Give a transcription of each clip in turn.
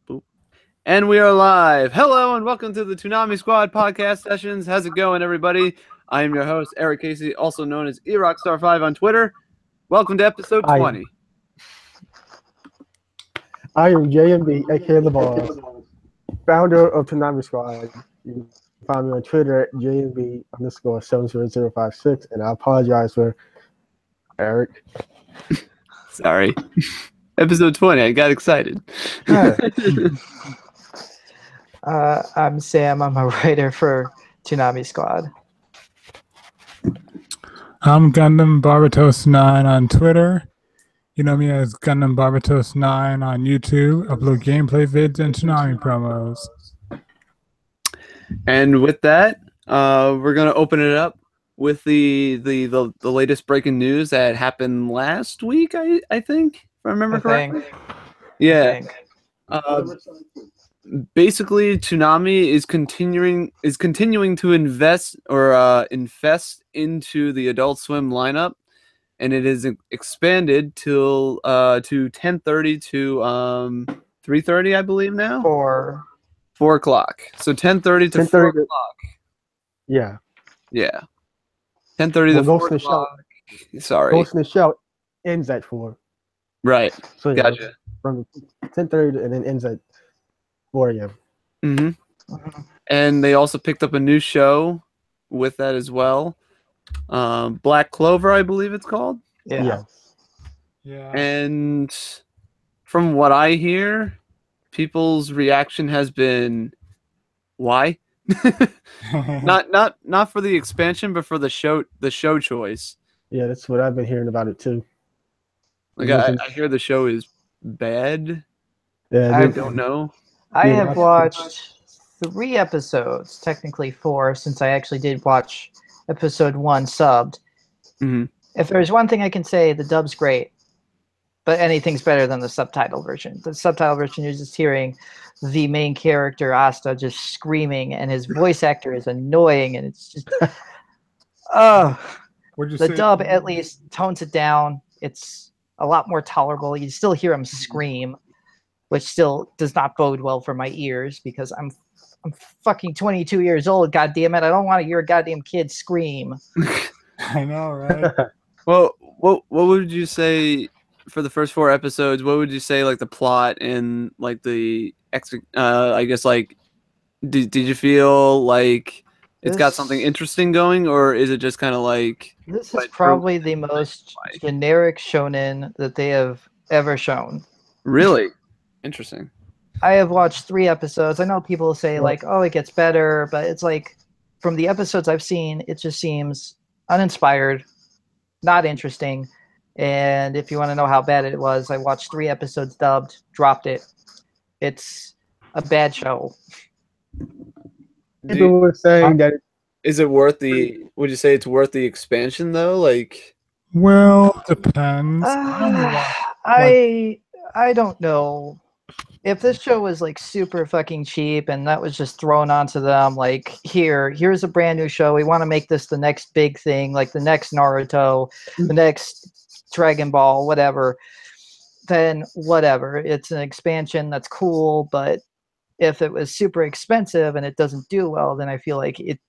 Boop. And we are live. Hello and welcome to the Toonami Squad podcast sessions. How's it going, everybody? I am your host, Eric Casey, also known as eRockstar5 on Twitter. Welcome to episode 20. I am JMB, aka The Boss, founder of Toonami Squad. You can find me on Twitter at JMB_70056, and I apologize for Eric. Sorry. Episode 20. I got excited. I'm Sam. I'm a writer for Toonami Squad. I'm Gundam Barbatos 9 on Twitter. You know me as Gundam Barbatos 9 on YouTube. Upload gameplay vids and Toonami promos. And with that, we're gonna open it up with the latest breaking news that happened last week. I think, if I remember correctly. Yeah. Basically, Toonami is continuing to invest or infest into the Adult Swim lineup, and it is expanded till to 10:30 to 3:30, I believe now. 4 o'clock. So 10:30 to 4 o'clock. Yeah. 10:30 to 4 o'clock. Sorry. Ghost in the Shell ends at 4. Right. So yeah, Gotcha. from 10:30 and then ends at 4 a.m. Mm-hmm. And they also picked up a new show with that as well. Black Clover, I believe it's called. Yeah. And from what I hear, people's reaction has been, why? not for the expansion, but for the show choice. Yeah, that's what I've been hearing about it too. Like I hear the show is bad. Yeah, I don't know. I have watched 3 episodes, technically 4, since I actually did watch episode 1 subbed. Mm-hmm. If there's one thing I can say, the dub's great, but anything's better than the subtitle version. The subtitle version, you're just hearing the main character, Asta, just screaming, and his voice actor is annoying, and it's just... The dub at least tones it down. It's a lot more tolerable. You still hear him scream, which still does not bode well for my ears because I'm fucking 22 years old, goddammit. I don't want to hear a goddamn kid scream. I know, right? Well, what would you say for the first 4 episodes? What would you say, like, the plot and, like, the I guess, like, did you feel like it's got something interesting going, or is it just kind of like... This is probably the most generic shonen that they have ever shown. Really? Interesting. I have watched 3 episodes. I know people say, like, oh, it gets better, but it's like, from the episodes I've seen, it just seems uninspired, not interesting. And if you want to know how bad it was, I watched 3 episodes dubbed, dropped it. It's a bad show. People were saying that. Is it worth the... Would you say it's worth the expansion, though? Like... Well, depends. I don't know. If this show was like super fucking cheap and that was just thrown onto them, like, here's a brand new show, we want to make this the next big thing, like the next Naruto, the next Dragon Ball, whatever, then whatever. It's an expansion, that's cool. But if it was super expensive and it doesn't do well, then I feel like it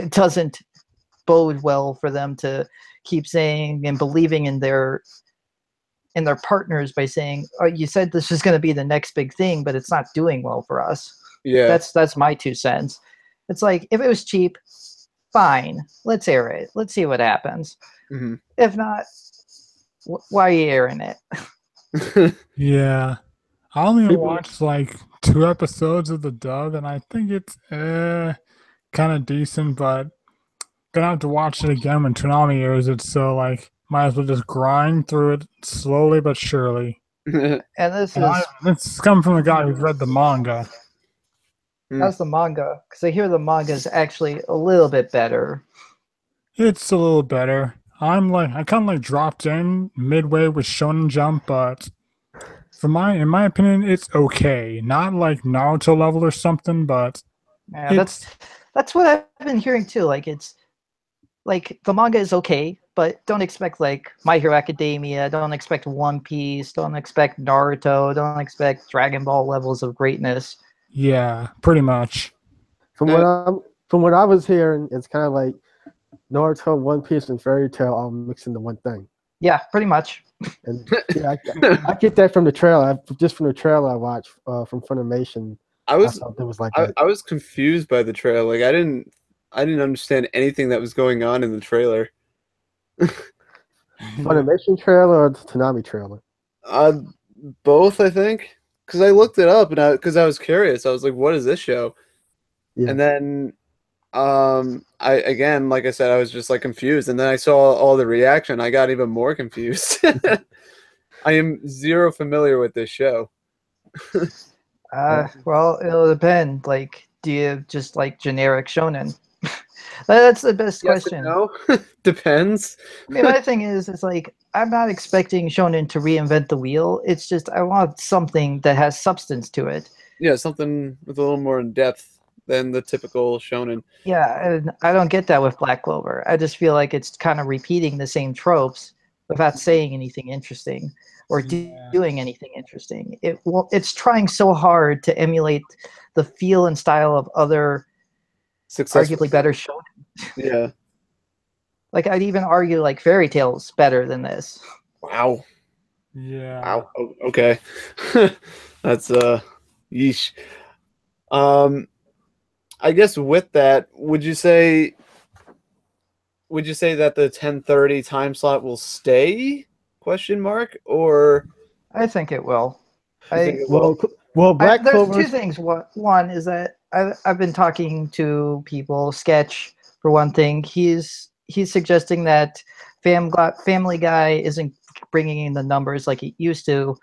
doesn't bode well for them to keep saying and believing in their partners by saying, oh, you said this is going to be the next big thing, but it's not doing well for us. Yeah. That's my 2 cents. It's like, if it was cheap, fine. Let's air it. Let's see what happens. Mm-hmm. If not, why are you airing it? Yeah. I only watched like 2 episodes of the dub, and I think it's kind of decent, but gonna have to watch it again when Toonami airs it, so like might as well just grind through it slowly but surely. And this is coming from a guy who's read the manga. How's the manga? Because I hear the manga is actually a little bit better. It's a little better. I kind of like dropped in midway with Shonen Jump, but in my opinion, it's okay. Not like Naruto level or something, but yeah, that's what I've been hearing too. Like, it's like the manga is okay. but don't expect like My Hero Academia. Don't expect One Piece. Don't expect Naruto. Don't expect Dragon Ball levels of greatness. Yeah, pretty much. From what I was hearing, it's kind of like Naruto, One Piece, and Fairy Tail all mixed into one thing. Yeah, pretty much. And yeah, I get that from the trailer. Just from the trailer I watched from Funimation. I was thought it was like I, that. I was confused by the trailer. Like I didn't understand anything that was going on in the trailer. Funimation trailer or the Toonami trailer? Uh, both, I think, because I looked it up and because I was curious. I was like, "What is this show?" Yeah. And then, I again, like I said, I was just like confused. And then I saw all the reaction. I got even more confused. I am zero familiar with this show. Well, it'll depend. Like, do you just like generic shonen? That's the best Yes and question. no, depends. I mean, my thing is like I'm not expecting shonen to reinvent the wheel. It's just I want something that has substance to it. Yeah, something with a little more in depth than the typical shonen. Yeah, and I don't get that with Black Clover. I just feel like it's kind of repeating the same tropes without saying anything interesting or doing anything interesting. It's trying so hard to emulate the feel and style of other Successful. arguably better shonen. Yeah. Like I'd even argue like Fairy Tail's better than this. Wow. Yeah. Wow. Okay. That's yeesh. I guess with that, would you say that the 10:30 time slot will stay? Question mark, or I think it will. you think it will? Well, Black There's Clover. two things. One is that I've been talking to people. Sketch, for one thing, he's suggesting that Family Guy isn't bringing in the numbers like it used to,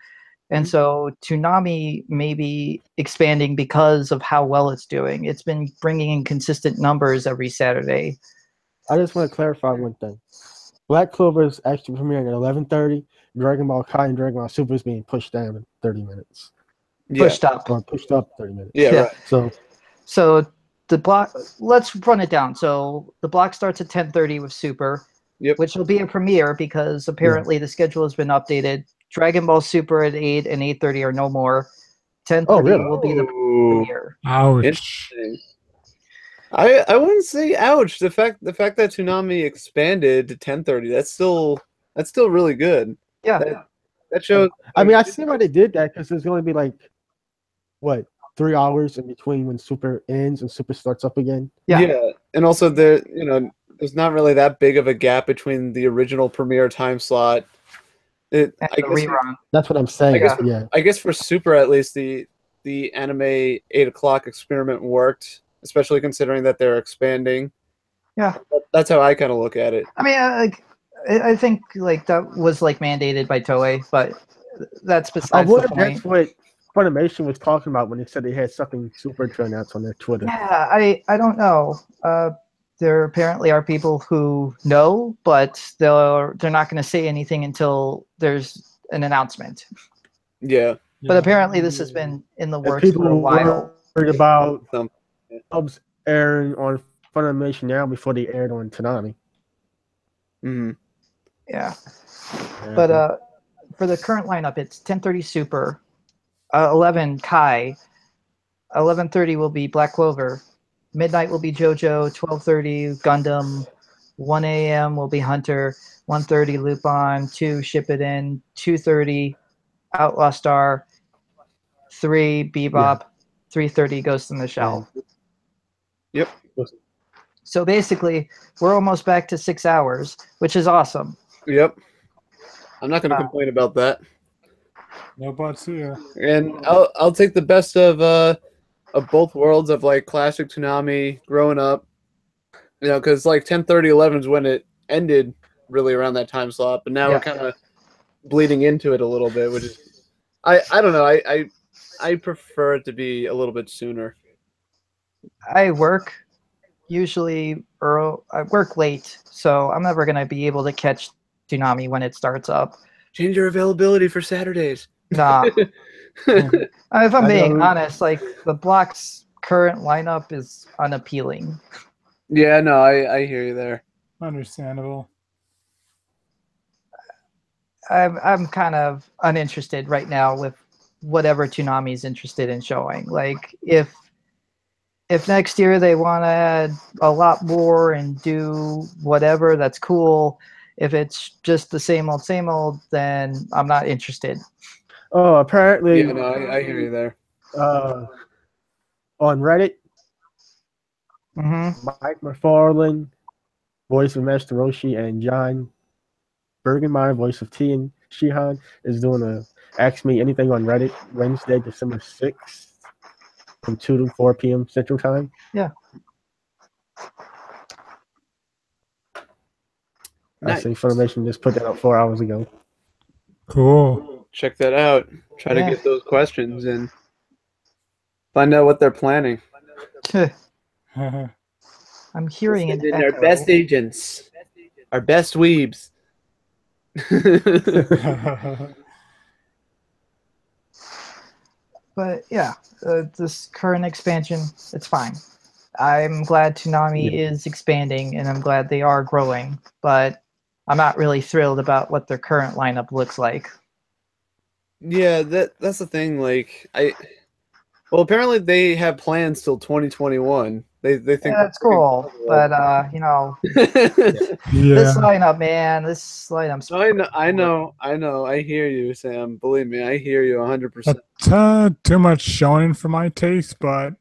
and so Toonami may be expanding because of how well it's doing. It's been bringing in consistent numbers every Saturday. I just want to clarify one thing. Black Clover is actually premiering at 11:30. Dragon Ball Kai and Dragon Ball Super is being pushed down in 30 minutes. Yeah. Pushed up. Or pushed up 30 minutes. Yeah. Yeah. Right. So the block. Let's run it down. So the block starts at 10:30 with Super, Yep. which will be a premiere because apparently the schedule has been updated. Dragon Ball Super at 8 and 8:30 are no more. 10:30 really? will be the Ooh. premiere. Ouch. Interesting. I wouldn't say ouch. The fact that Toonami expanded to 10:30, that's still really good. Yeah. That shows. I mean, I see why they did that because there's going to be like, what, 3 hours in between when Super ends and Super starts up again. Yeah. And also there's not really that big of a gap between the original premiere time slot. And the rerun. That's what I'm saying. guess- Yeah. I guess for Super at least the anime 8 o'clock experiment worked, especially considering that they're expanding. Yeah. That's how I kind of look at it. I mean, I think like that was like mandated by Toei, but that's I besides the wonder if point. that's what Funimation was talking about when they said they had something super to announce on their Twitter. Yeah, I don't know. There apparently are people who know, but they're not going to say anything until there's an announcement. Yeah. But apparently this has been in the And works people for a while. worried about Some- subs airing on Funimation now before they aired on Toonami. Mhm. Yeah. But for the current lineup, it's 10:30 Super, 11 Kai, 11:30 will be Black Clover, midnight will be JoJo, 12:30 Gundam, 1 a.m. will be Hunter, 1:30 Lupin, 2 Shippuden, 2:30 Outlaw Star, 3 Bebop, 3:30 Ghost in the Shell. Yep. So basically, we're almost back to 6 hours, which is awesome. Yep. I'm not going to complain about that. No buts here. And I'll take the best of both worlds of like classic Toonami growing up. Because like 10:30, 11 is when it ended, really around that time slot. But now we're kind of bleeding into it a little bit, which is I don't know. I prefer it to be a little bit sooner. I work usually early. I work late, so I'm never gonna be able to catch Toonami when it starts up. Change your availability for Saturdays. Nah. If I'm being don't- honest, like the block's current lineup is unappealing. Yeah, no, I hear you there. Understandable. I'm kind of uninterested right now with whatever Toonami is interested in showing. Like if next year they want to add a lot more and do whatever, that's cool. If it's just the same old, then I'm not interested. Oh, apparently, Yeah, no, I hear you there. On Reddit, Hmm. Mike McFarlane, voice of Master Roshi, and John Bergenmeyer, voice of T and Shihan, is doing a Ask Me Anything on Reddit Wednesday, December 6th from 2 to 4 p.m. Central Time. Yeah. That's Nice. information just put that up 4 hours ago. Cool. Check that out. Try to Yeah. get those questions and find out what they're planning. I'm hearing an Send in our echo. best agents, our best weebs. But yeah, this current expansion, it's fine. I'm glad Toonami Yeah. is expanding, and I'm glad they are growing. But I'm not really thrilled about what their current lineup looks like. Yeah, that's the thing. Like well, apparently they have plans till 2021. They think Yeah, it's cool, but this Yeah. lineup, man, this lineup's I know. I hear you, Sam. Believe me, I hear you 100%. That's too much showing for my taste, but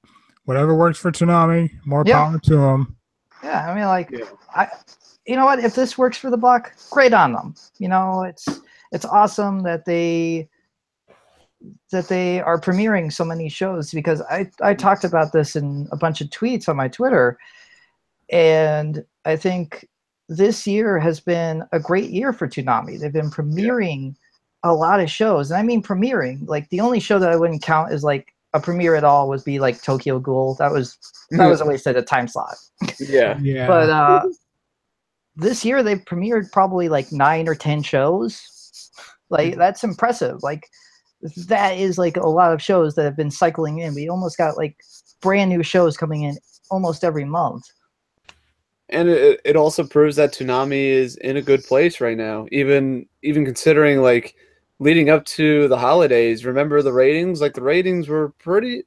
whatever works for Toonami, more Yeah. power to them. Yeah, I mean, like, Yeah. you know what? If this works for the block, great on them. You know, it's awesome that they are premiering so many shows, because I talked about this in a bunch of tweets on my Twitter, and I think this year has been a great year for Toonami. They've been premiering a lot of shows, and I mean premiering. Like, the only show that I wouldn't count as like a premiere at all would be like Tokyo Ghoul. That was a waste of a time slot. Yeah. Yeah. But this year they've premiered probably like 9 or 10 shows. Like, that's impressive. Like, that is like a lot of shows that have been cycling in. We almost got like brand new shows coming in almost every month. And it also proves that Toonami is in a good place right now. Even considering like leading up to the holidays, remember the ratings? Like the ratings were pretty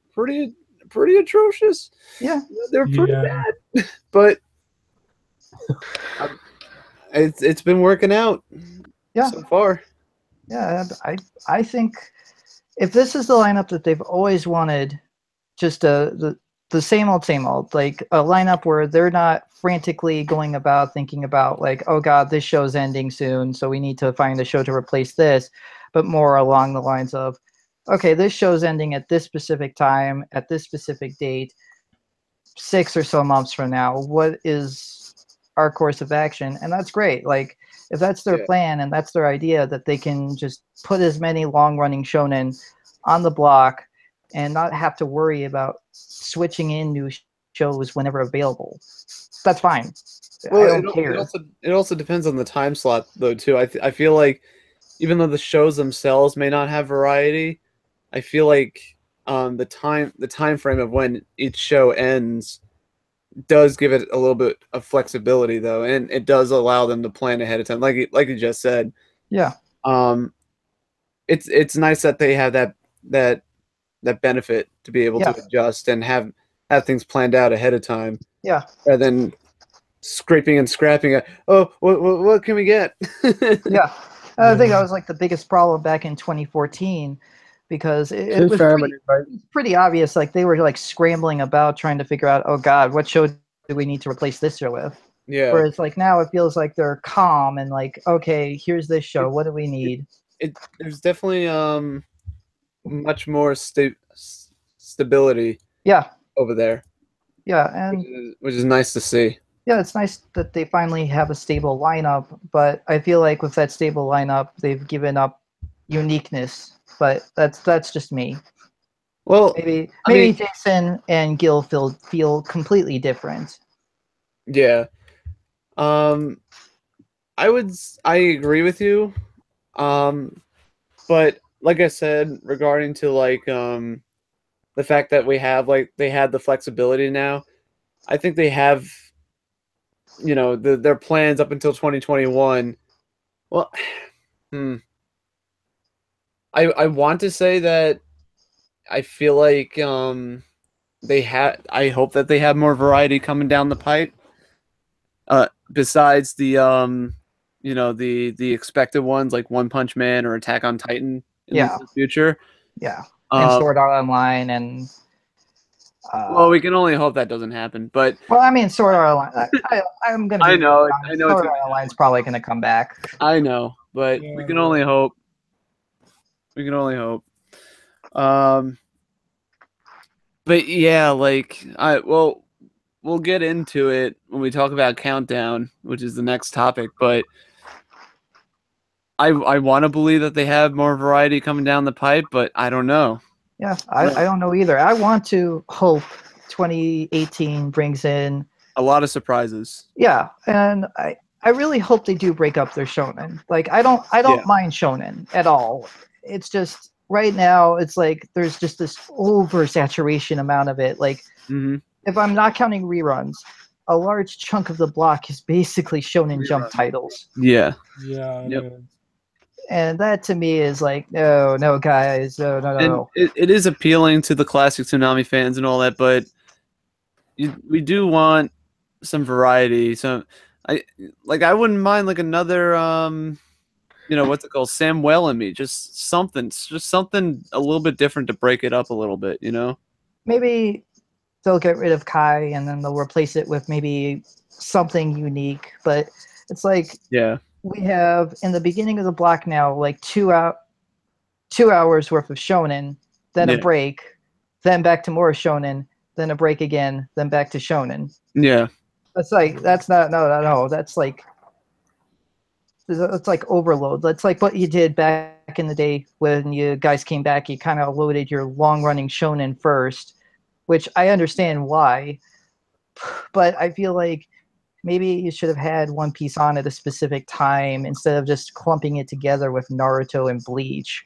atrocious. Yeah. They were pretty Yeah. bad. But it's been working out Yeah. so far. Yeah, I think if this is the lineup that they've always wanted, just the same old, like a lineup where they're not frantically going about thinking about like, oh god, this show's ending soon, so we need to find a show to replace this, but more along the lines of, okay, this show's ending at this specific time, at this specific date, 6 or so months from now. What is our course of action? And that's great. Like, if that's their Yeah. plan and that's their idea, that they can just put as many long-running shonen on the block and not have to worry about switching in new shows whenever available, that's fine. Well, I don't care. it also depends on the time slot though too. I feel like even though the shows themselves may not have variety, I feel like the time frame of when each show ends does give it a little bit of flexibility though, and it does allow them to plan ahead of time. Like you just said, Yeah. It's nice that they have that benefit to be able Yeah. to adjust and have things planned out ahead of time. Yeah. Rather than scraping and scrapping at, oh, what can we get? Yeah. I think that was like the biggest problem back in 2014, because it was pretty obvious. Like, they were like scrambling about trying to figure out, oh god, what show do we need to replace this show with? Yeah. Whereas like now it feels like they're calm and like, okay, here's this show. What do we need? There's definitely much more stability. Yeah. Over there. Yeah, and which is nice to see. Yeah, it's nice that they finally have a stable lineup, but I feel like with that stable lineup, they've given up uniqueness. But that's just me. Well, maybe Jason and Gil feel completely different. Yeah. I agree with you. But like I said, regarding to like the fact that they had the flexibility now, I think they have, their plans up until 2021. Well, I want to say that I feel like I hope that they have more variety coming down the pipe. Besides the the expected ones like One Punch Man or Attack on Titan in Yeah. the future. Yeah. And Um, Sword Art Online and well, we can only hope that doesn't happen. But well, I mean, Sword Art Online. I'm gonna be I know, honest. I know it's Sword gonna Art Online's probably gonna come back. I know, but Yeah, we can only hope. We can only hope. Um, but yeah, like we'll get into it when we talk about Countdown, which is the next topic. But I want to believe that they have more variety coming down the pipe, but I don't know. Yeah, I don't know either. I want to hope 2018 brings in. A lot of surprises. Yeah, and I really hope they do break up their shonen. Like I don't Yeah. mind shonen at all. It's just right now it's like there's just this oversaturation amount of it. Like Mm-hmm. if I'm not counting reruns, a large chunk of the block is basically Shonen Jump Reruns. titles. Yeah. yeah, it Yep. is. And that to me is like, no, guys, no. And it is appealing to the classic Toonami fans and all that, but we do want some variety. So I wouldn't mind like another what's it called, Samwell and Me, just something a little bit different to break it up a little bit, Maybe they'll get rid of Kai and then they'll replace it with maybe something unique. But it's like Yeah. we have in the beginning of the block now like 2 hours worth of shonen, then Yeah. a break, then back to more shonen, then a break again, then back to shonen. Yeah. That's like that's not no. That's like overload. That's like what you did back in the day when you guys came back. You kind of loaded your long running shonen first, which I understand why, but I feel like maybe you should have had One Piece on at a specific time instead of just clumping it together with Naruto and Bleach.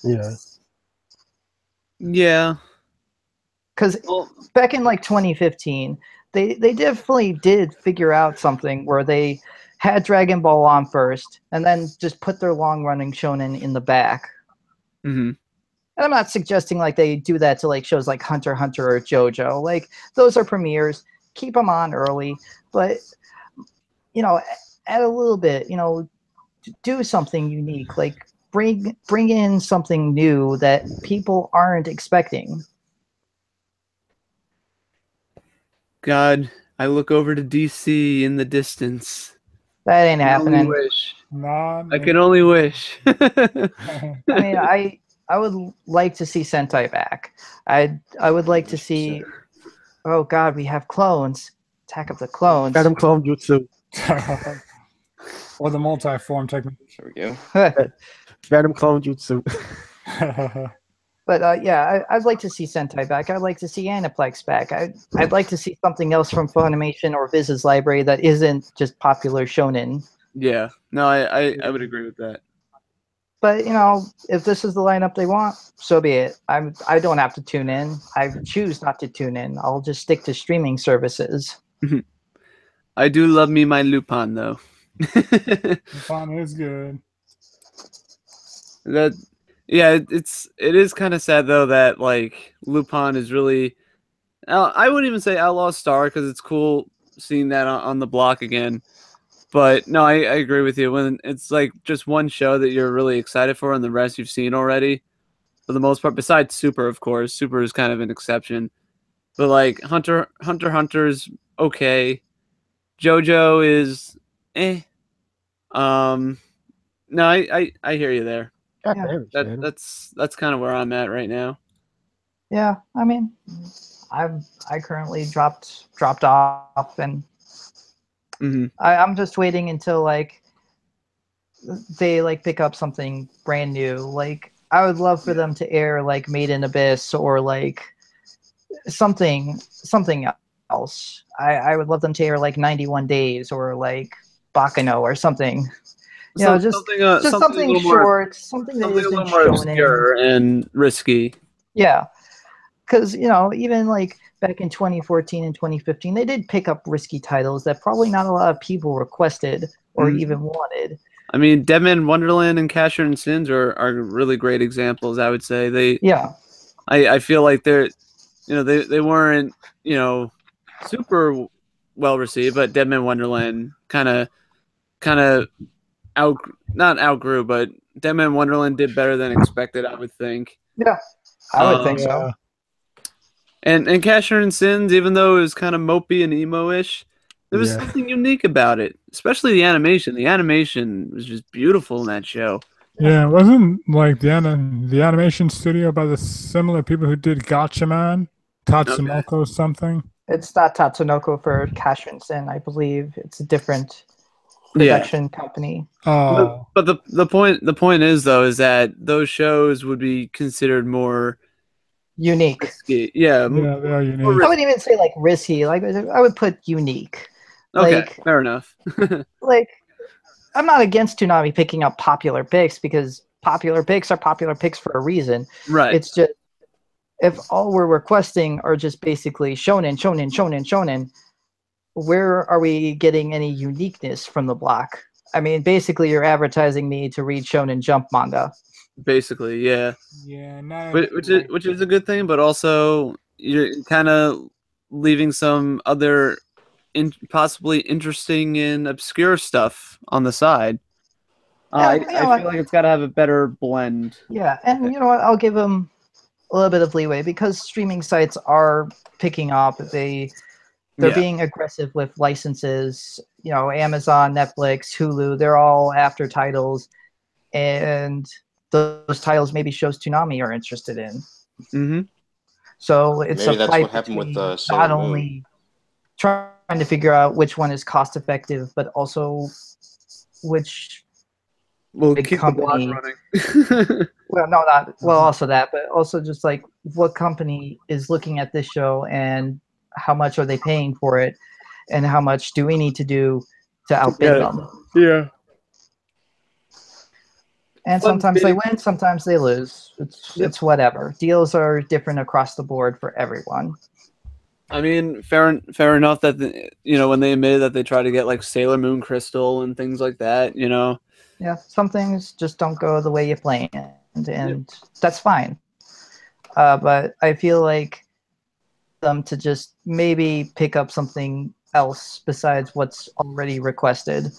Yeah. Yeah. Because Well, back in like 2015, they definitely did figure out something where they had Dragon Ball on first and then just put their long running shonen in the back. mm-hmm. And I'm not suggesting like they do that to like shows like Hunter x Hunter or JoJo. Like those are premieres. Keep them on early, but add a little bit. Do something unique. Like bring in something new that people aren't expecting. God, I look over to DC in the distance. That ain't I can only happening. wish. Not I can only wish. I mean, I would like to see Sentai back. I would like to see. Oh God, we have clones. Attack of the Clones. Phantom Clone Jutsu. or the multi-form technique. There we go. Phantom Clone Jutsu. But yeah, I'd like to see Sentai back. I'd like to see Aniplex back. I'd like to see something else from Funimation or Viz's library that isn't just popular shonen. Yeah. No, I would agree with that. But if this is the lineup they want, so be it. I don't have to tune in. I choose not to tune in. I'll just stick to streaming services. I do love me my Lupin though. Lupin is good. It is kind of sad though that like Lupin is really. I wouldn't even say Outlaw Star because it's cool seeing that on the block again. But no, I agree with you. When it's like just one show that you're really excited for and the rest you've seen already, for the most part, besides Super, of course. Super is kind of an exception. But like Hunter's okay. JoJo is eh. No, I hear you there. God Yeah. damn it, That's kind of where I'm at right now. Yeah, I mean, I currently dropped off, and Mm-hmm. I'm just waiting until like they like pick up something brand new. Like I would love for them to air like Made in Abyss or like something else. I would love them to air like 91 Days or like Bakano or something. Just something a little short, something that something a isn't little more shonen. obscure and risky. Yeah, because even like back in 2014 and 2015, they did pick up risky titles that probably not a lot of people requested or even wanted. I mean, Deadman Wonderland and Casher and Sins are really great examples. I would say Yeah. I feel like they weren't super well received, but Deadman Wonderland kind of not outgrew, but Deadman Wonderland did better than expected, I would think. Yeah. I would think so. And Casher and Sins, even though it was kind of mopey and emo-ish, there was Yeah. something unique about it, especially the animation. The animation was just beautiful in that show. Yeah, it wasn't like the animation studio by the similar people who did Gotcha Man, Tatsunoko something. It's not Tatsunoko for Cash and Sin, I believe. It's a different production company. Oh, But the point is though is that those shows would be considered more Unique. risky. Yeah, yeah, they are I unique. wouldn't even say like risky. Like I would put unique. Okay, Like, fair enough. like I'm not against Toonami picking up popular picks because popular picks are popular picks for a reason. Right. It's just if all we're requesting are just basically shonen, where are we getting any uniqueness from the block? I mean, basically, you're advertising me to read Shonen Jump manga. Basically, yeah. Yeah, not Which is a good thing, but also you're kind of leaving some other possibly interesting and obscure stuff on the side. I feel like it's got to have a better blend. Yeah, and you know what? I'll give them a little bit of leeway because streaming sites are picking up. They're being aggressive with licenses. You know, Amazon, Netflix, Hulu, they're all after titles, and those titles maybe shows Toonami are interested in. Mm-hmm. So it's Maybe a that's fight what happened with between Sailor not Moon. only trying to figure out which one is cost effective, but also which We'll big keep company. the block running. Well, no, not well. Also that, but also just like what company is looking at this show and how much are they paying for it, and how much do we need to do to outbid them? Yeah. And sometimes they win, sometimes they lose. It's whatever. Deals are different across the board for everyone. I mean, fair enough that when they admitted that they try to get like Sailor Moon Crystal and things like that, Yeah, some things just don't go the way you planned, and that's fine. But I feel like them to just maybe pick up something else besides what's already requested.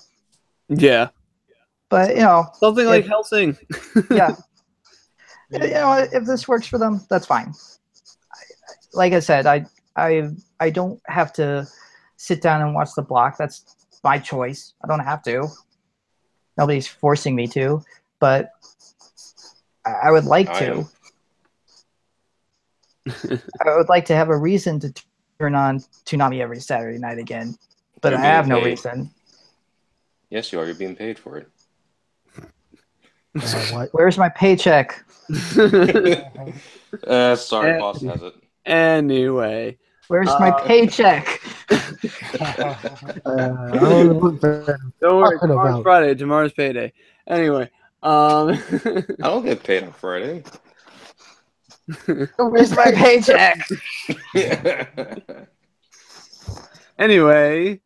Yeah. But something like Hellsing. Yeah. If this works for them, that's fine. Like I said, I don't have to sit down and watch the block. That's my choice. I don't have to. Nobody's forcing me to, but I would like to. I would like to have a reason to turn on Toonami every Saturday night again, but I have no reason. Yes, you are. You're being paid for it. Where's my paycheck? Sorry, boss has it. Anyway. Where's my paycheck? Don't worry, tomorrow's Friday. Tomorrow's payday. Anyway. I don't get paid on Friday. Where's my paycheck? Anyway,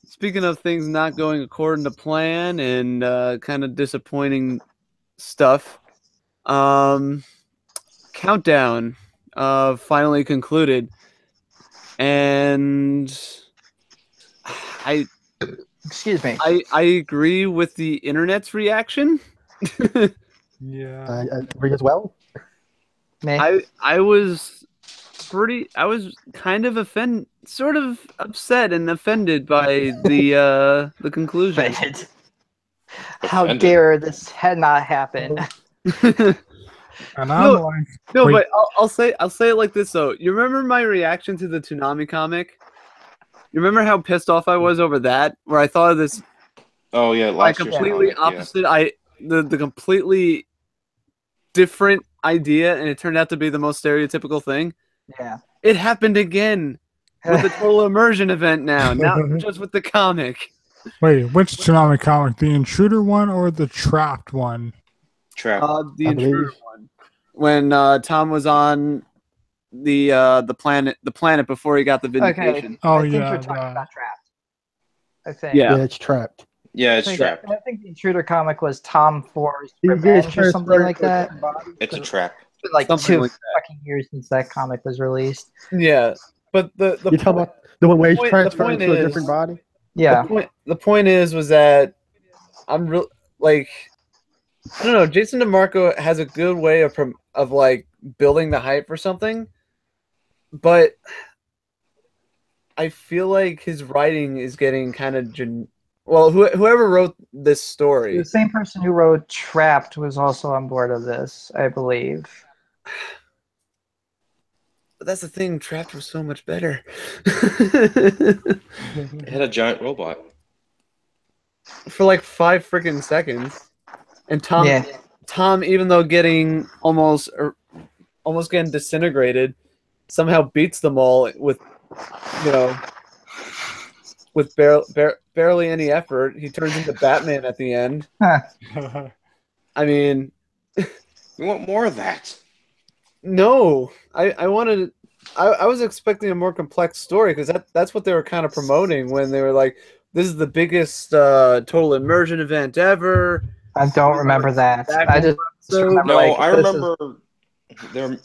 speaking of things not going according to plan and kind of disappointing stuff, Countdown finally concluded, and excuse me. I agree with the internet's reaction. Yeah, I agree as well. I was kind of sort of upset and offended by the conclusion. How dare this had not happened? And I'm but I'll say it like this though. You remember my reaction to the Toonami comic? You remember how pissed off I was over that? Where I thought of this. Oh yeah, last year's completely opposite. Yeah. The completely different idea, and it turned out to be the most stereotypical thing. Yeah. It happened again with the total immersion event now, not just with the comic. Wait, which Toonami comic? The Intruder one or the Trapped one? Trapped. The Intruder one. When Tom was on the planet before he got the vindication. Okay. I think you're talking about Trapped. I think. Yeah, it's Trapped. Yeah, it's I trapped. think the Intruder comic was Tom Ford's He gets Revenge or something transferred like to a that. different body. It's a trap. It's been like Something 2 like that. fucking years since that comic was released. Yeah, but the You talking about the one where he's point- the transferred point into a is- different body? Yeah. the point was that I'm real like I don't know. Jason DeMarco has a good way of like building the hype for something, but I feel like his writing is getting kind of whoever wrote this The story. same person who wrote Trapped was also on board of this, I believe. But that's the thing. Trapped was so much better. It had a giant robot. For like 5 freaking seconds, and Tom, even though getting almost getting disintegrated, somehow beats them all with, with barely any effort. He turns into Batman at the end. I mean, We want more of that. no, I wanted. I was expecting a more complex story because that's what they were kind of promoting when they were like, "This is the biggest total immersion event ever." I don't remember that. I just remember No, like, I this is- remember they're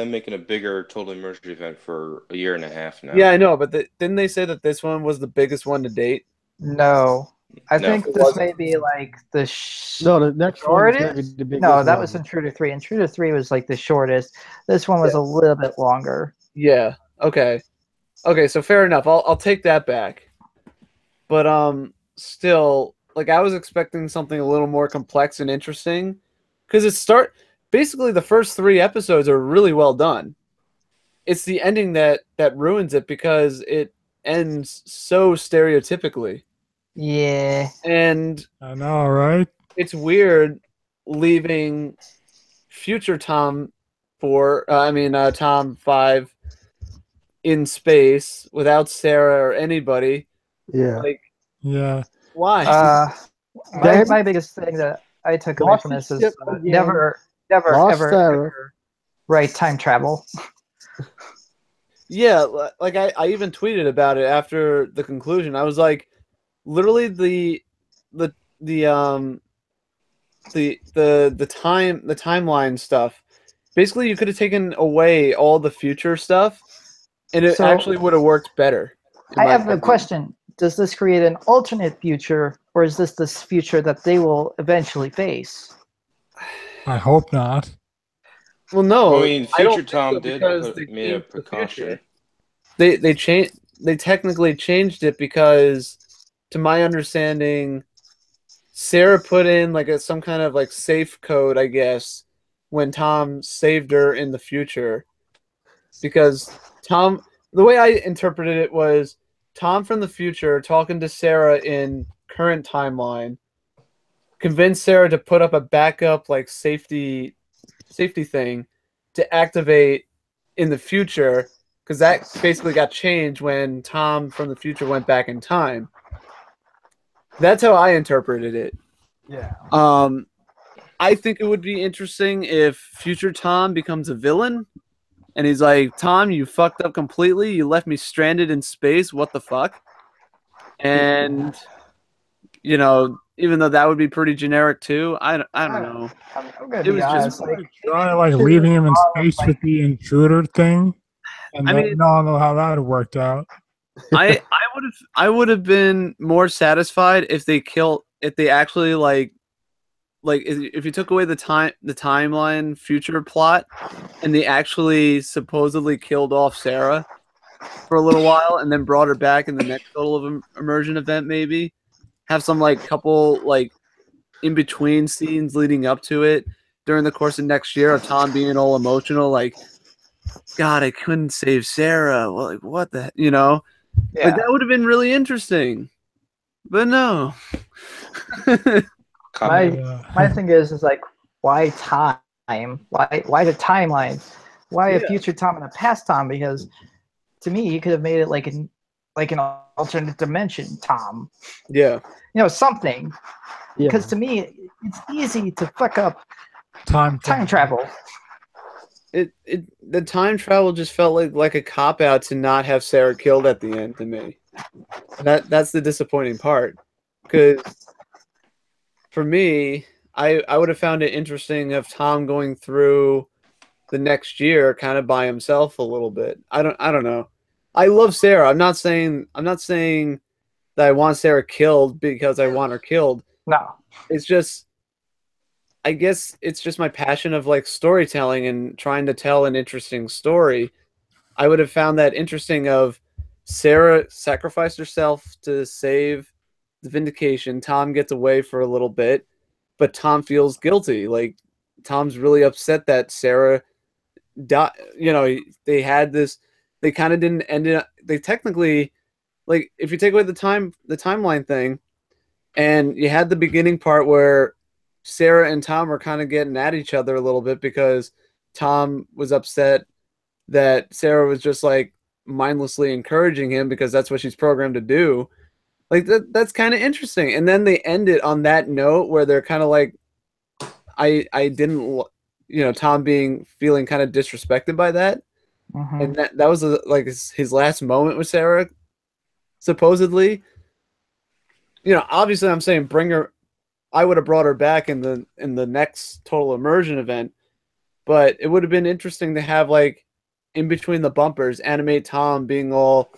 making a bigger total immersion event for a year and a half now. Yeah, I know, but didn't they say that this one was the biggest one to date? No. I No. think It this wasn't? may be like the No, the next one is gonna be shortest. the biggest No, that one. was Intruder 3. Intruder 3 was like the shortest. This one was a little bit longer. Yeah. Okay. Okay. So fair enough. I'll take that back. But still, like I was expecting something a little more complex and interesting, because basically the first 3 episodes are really well done. It's the ending that ruins it because it ends so stereotypically. Yeah. And I know, right? it's weird leaving future Tom Tom 5 in space without Sarah or anybody. Yeah. Like, Yeah. why? My biggest thing that I took away from this is Lost the ship again. never, Lost ever, Sarah. ever write time travel. Yeah, like I even tweeted about it after the conclusion. I was like, literally the timeline stuff. Basically, you could have taken away all the future stuff, and it So- actually would have worked better. in I my have a opinion. question. Does this create an alternate future, or is this future that they will eventually face? I hope not. Well, no, Well, I mean, I don't future think Tom so, did because they made a changed the precaution. future. They changed. They technically changed it because, to my understanding, Sarah put in like some kind of like safe code, I guess, when Tom saved her in the future. Because the way I interpreted it was Tom from the future talking to Sarah in current timeline, convinced Sarah to put up a backup like safety thing to activate in the future, because that basically got changed when Tom from the future went back in time. That's how I interpreted it. Yeah. I think it would be interesting if future Tom becomes a villain and he's like, Tom, you fucked up completely. You left me stranded in space. What the fuck? And, even though that would be pretty generic too, I don't know. I'm gonna It be was just honest. Like, Like, try like leaving him in space with the intruder thing, and I then mean- I don't know how that worked out. I would have been more satisfied if they actually if you took away the timeline future plot and they actually supposedly killed off Sarah for a little while and then brought her back in the next total of immersion event, maybe have some like couple like in between scenes leading up to it during the course of next year of Tom being all emotional, like, God, I couldn't save Sarah. Well, like, what the, yeah. like that would have been really interesting, but no. My thing is like, why time? Why the timeline? Why a Yeah. future Tom and a past Tom? Because to me, you could have made it like an alternate dimension Tom. Yeah. Something. Yeah. Because to me, it's easy to fuck up Time travel. The time travel just felt like a cop out to not have Sarah killed at the end to me. That's the disappointing part, because for me, I would have found it interesting of Tom going through the next year kind of by himself a little bit. I don't know. I love Sarah. I'm not saying that I want Sarah killed because I want her killed. No. It's just I guess it's just my passion of like storytelling and trying to tell an interesting story. I would have found that interesting of Sarah sacrificed herself to save the Vindication. Tom gets away for a little bit, but Tom feels guilty. Like Tom's really upset that Sarah died. You know, they had this. They kind of didn't end it. They technically, like, if you take away the timeline thing, and you had the beginning part where Sarah and Tom were kind of getting at each other a little bit because Tom was upset that Sarah was just like mindlessly encouraging him because that's what she's programmed to do. Like that's kind of interesting. And then they end it on that note where they're kind of like, I didn't, Tom being feeling kind of disrespected by that, and that was like his last moment with Sarah, supposedly. Obviously, I'm saying bring her. I would have brought her back in the next total immersion event, but it would have been interesting to have like in between the bumpers, animate Tom being all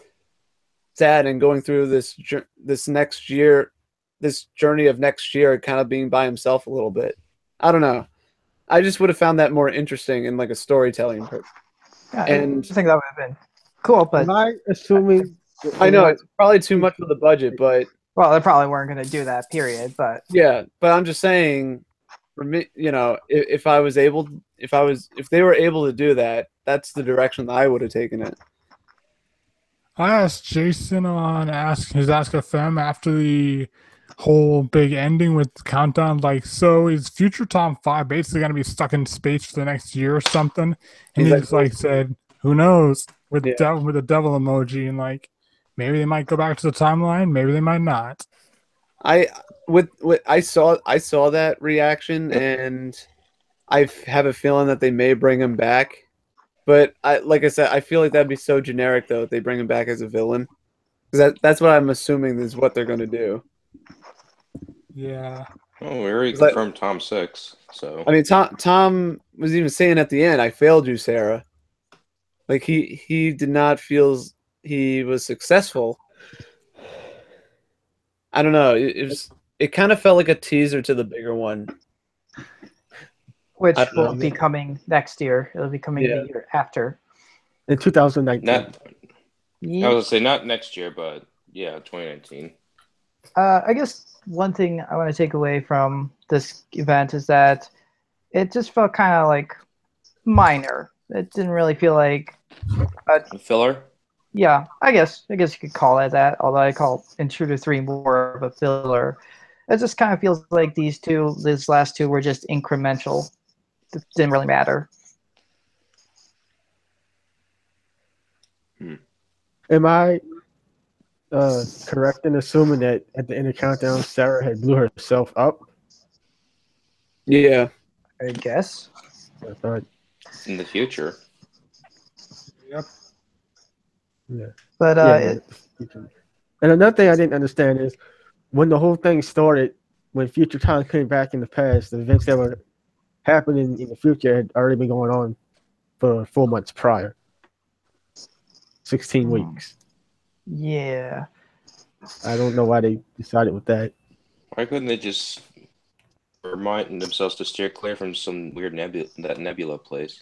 sad and going through this next year, this journey of next year, kind of being by himself a little bit. I don't know. I just would have found that more interesting in like a storytelling. Yeah, And I think that would have been cool, but Am I assuming? I know it's probably too much for the budget, but well, they probably weren't going to do that. Period. But yeah, but I'm just saying, for me, if they were able to do that, that's the direction that I would have taken it. I asked Jason on his Ask FM after the whole big ending with the countdown, like, so is Future Tom 5 basically going to be stuck in space for the next year or something? And he just like, who knows, with the devil emoji, and like, maybe they might go back to the timeline, maybe they might not. I saw that reaction, and I have a feeling that they may bring him back. But like I said, I feel like that'd be so generic though if they bring him back as a villain, because that's what I'm assuming is what they're going to do. Yeah. Oh, we already confirmed Tom 6. So I mean, Tom was even saying at the end, "I failed you, Sarah." Like he did not feel he was successful. I don't know. It kind of felt like a teaser to the bigger one, which will be coming next year. It'll be coming the year after. In 2019. I was going to say not next year, but yeah, 2019. I guess one thing I want to take away from this event is that it just felt kind of like minor. It didn't really feel like a filler. Yeah, I guess you could call it that. Although I call Intruder 3 more of a filler. It just kind of feels like these last two were just incremental. It didn't really matter. Am I correct in assuming that at the end of Countdown, Sarah had blew herself up? Yeah. I guess. I thought. In the future. Yep. Yeah. But and another thing I didn't understand is when the whole thing started, when Future Tom came back in the past, the events that were happening in the future had already been going on for 4 months prior. 16 weeks. Yeah. I don't know why they decided with that. Why couldn't they just remind themselves to steer clear from some weird nebula place?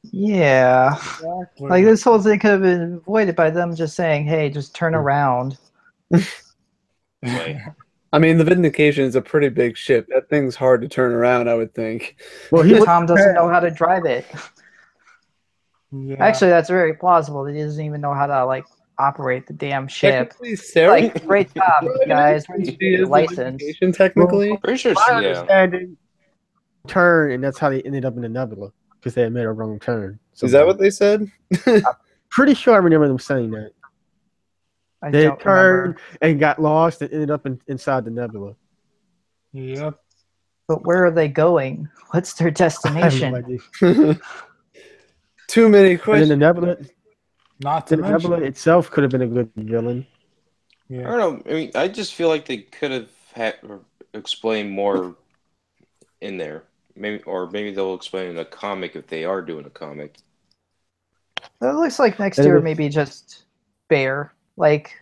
Yeah. Exactly. Like this whole thing could have been avoided by them just saying, hey, just turn around. Wait. I mean, the Vindication is a pretty big ship. That thing's hard to turn around, I would think. Well, Tom doesn't know how to drive it. Yeah. Actually, that's very plausible. He doesn't even know how to like operate the damn ship. Sarah, like, great job, guys. She is license. Technically, well, pretty sure. My understanding, turn, and that's how they ended up in the nebula because they had made a wrong turn. So is that what they said? I'm pretty sure I remember them saying that. They turned and got lost and ended up inside the nebula. Yep. But where are they going? What's their destination? Too many questions. And the nebula, the nebula itself could have been a good villain. Yeah. I don't know. I mean, I just feel like they could have explain more in there. Maybe they'll explain in a comic if they are doing a comic. It looks like next And year it- maybe just bare. Like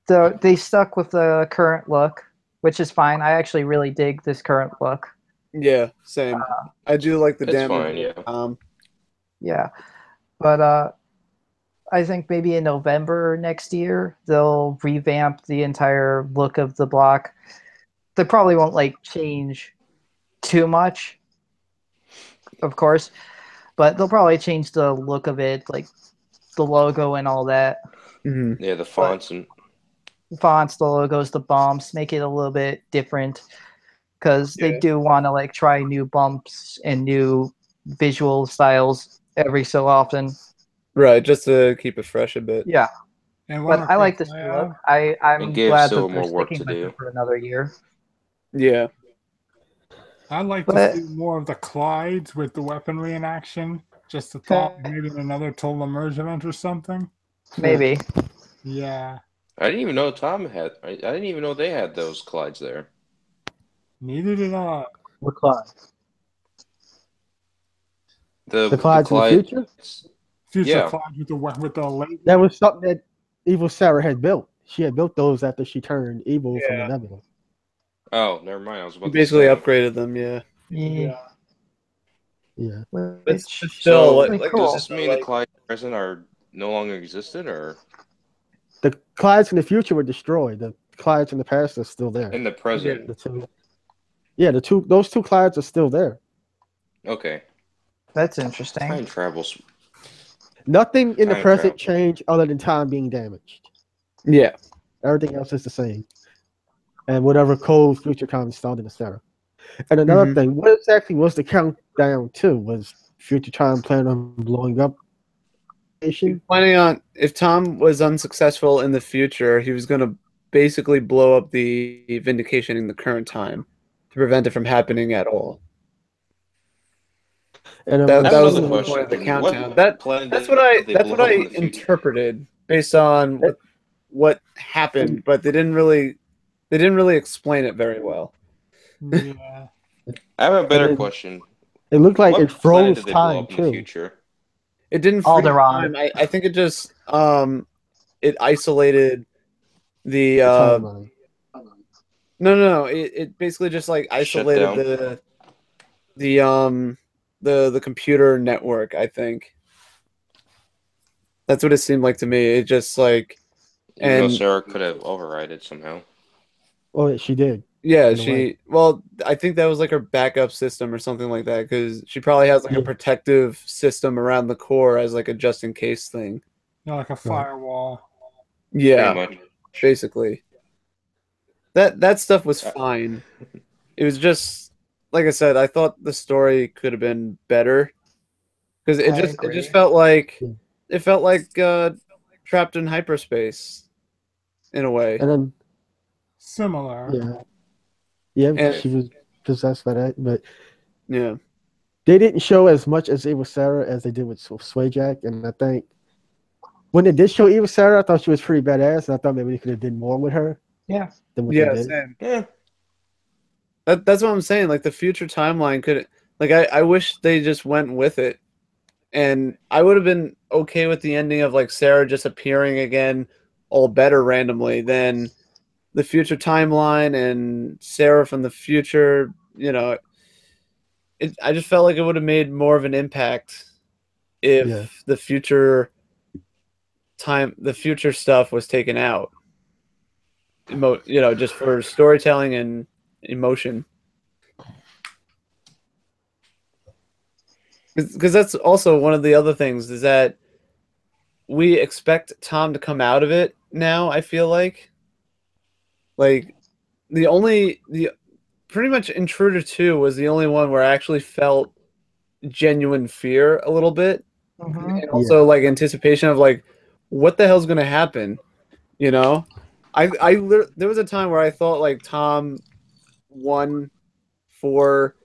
they stuck with the current look, which is fine. I actually really dig this current look. Yeah, same. I do like the It's damage. fine, yeah. Yeah, but I think maybe in November next year they'll revamp the entire look of the block. They probably won't like change too much, of course, but they'll probably change the look of it, like the logo and all that. Mhm. Yeah, the fonts and Fonts, the logos, the bumps, make it a little bit different because they Yeah. do want to like try new bumps and new visual styles every so often. Right, just to keep it fresh a bit. Yeah, And one but more I like question this I new look. have. I'm and give glad Sybil that they're more work sticking to with do. it for another year. Yeah. I'd like But- to see more of the Clydes with the weaponry in action. Just a thought, maybe in another Total Emerge event or something. Maybe. Yeah. I didn't even know Tom had. I didn't even know they had those Clydes there. Neither did I. What Clyde? The Clydes in the Clyde. future? Future Yeah. Clyde with the laser. That was something that Evil Sarah had built. She had built those after she turned evil from the Yeah. Nebula. Oh, never mind. I was You about basically to say. upgraded them, yeah. Yeah. Yeah. But Which still, So, like, pretty like cool. does this mean the Clyde present are no longer existent, or The Clydes in the future were destroyed. The Clydes in the past are still there. in the present? The two. Yeah, those two Clydes are still there. Okay. That's interesting. Time travels. Nothing in the Time present travel. changed other than time being damaged. Yeah. Everything else is the same. And whatever cold future time started to Sarah. And another Mhm. thing, what exactly was the countdown to? Was future time planning on blowing up? He's planning on, if Tom was unsuccessful in the future, he was going to basically blow up the Vindication in the current time to prevent it from happening at all. And then That I have was the another whole point of the question. countdown. What planet That's did what I they blow up in the future? interpreted based on what happened, but they didn't really explain it very well. Yeah. I have a better then- question. it looked like What it planet froze did they blow time up in the too. future? It didn't freeze Alderaan. time. I think it just it isolated the The timeline. no. It basically just like Shut isolated down. the computer network, I think. That's what it seemed like to me. It just like Even though and Sarah could have overridden somehow. Oh, she did. yeah, in a way. well, I think that was like her backup system or something like that because she probably has like a Yeah. protective system around the core as like a just in case thing. Yeah, like a firewall. Yeah, Pretty much. basically. That stuff was fine. It was just like I said, I thought the story could have been better because I it agree. just felt like Yeah. trapped in hyperspace in a way. And then Similar. yeah, And- she was possessed by that, but Yeah. they didn't show as much as Eva Sarah as they did with Swayjack, and I think when they did show Eva Sarah, I thought she was pretty badass, and I thought maybe they could have did more with her. Yeah. Than what Yeah, they did. same. Yeah. That's what I'm saying. Like the future timeline could like I wish they just went with it. And I would have been okay with the ending of like Sarah just appearing again all better randomly than the future timeline and Sarah from the future, you know. I just felt like it would have made more of an impact if Yeah. the future stuff was taken out. Just for storytelling and emotion. Because that's also one of the other things is that we expect Tom to come out of it now, I feel like the pretty much Intruder 2 was the only one where I actually felt genuine fear a little bit. Mhm. And also like anticipation of like what the hell's gonna happen, you know? There was a time where I thought like Tom won for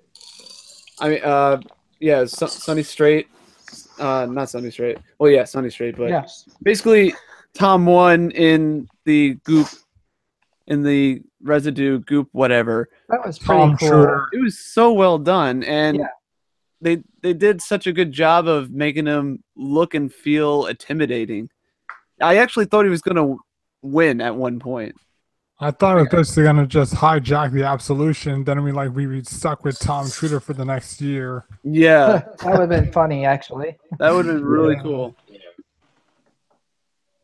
Sunny Straight. Not Sunny Straight. Well, yeah, Sunny Straight, but Yes. basically Tom won in the goop in the residue goop, whatever. That was pretty Tom cool. Shooter. It was so well done, and Yeah. they did such a good job of making him look and feel intimidating. I actually thought he was gonna win at one point. I thought it was basically gonna just hijack the Absolution. Then we'd be stuck with Tom Shooter for the next year. Yeah, That would have been funny, actually. that would have been really Yeah. cool.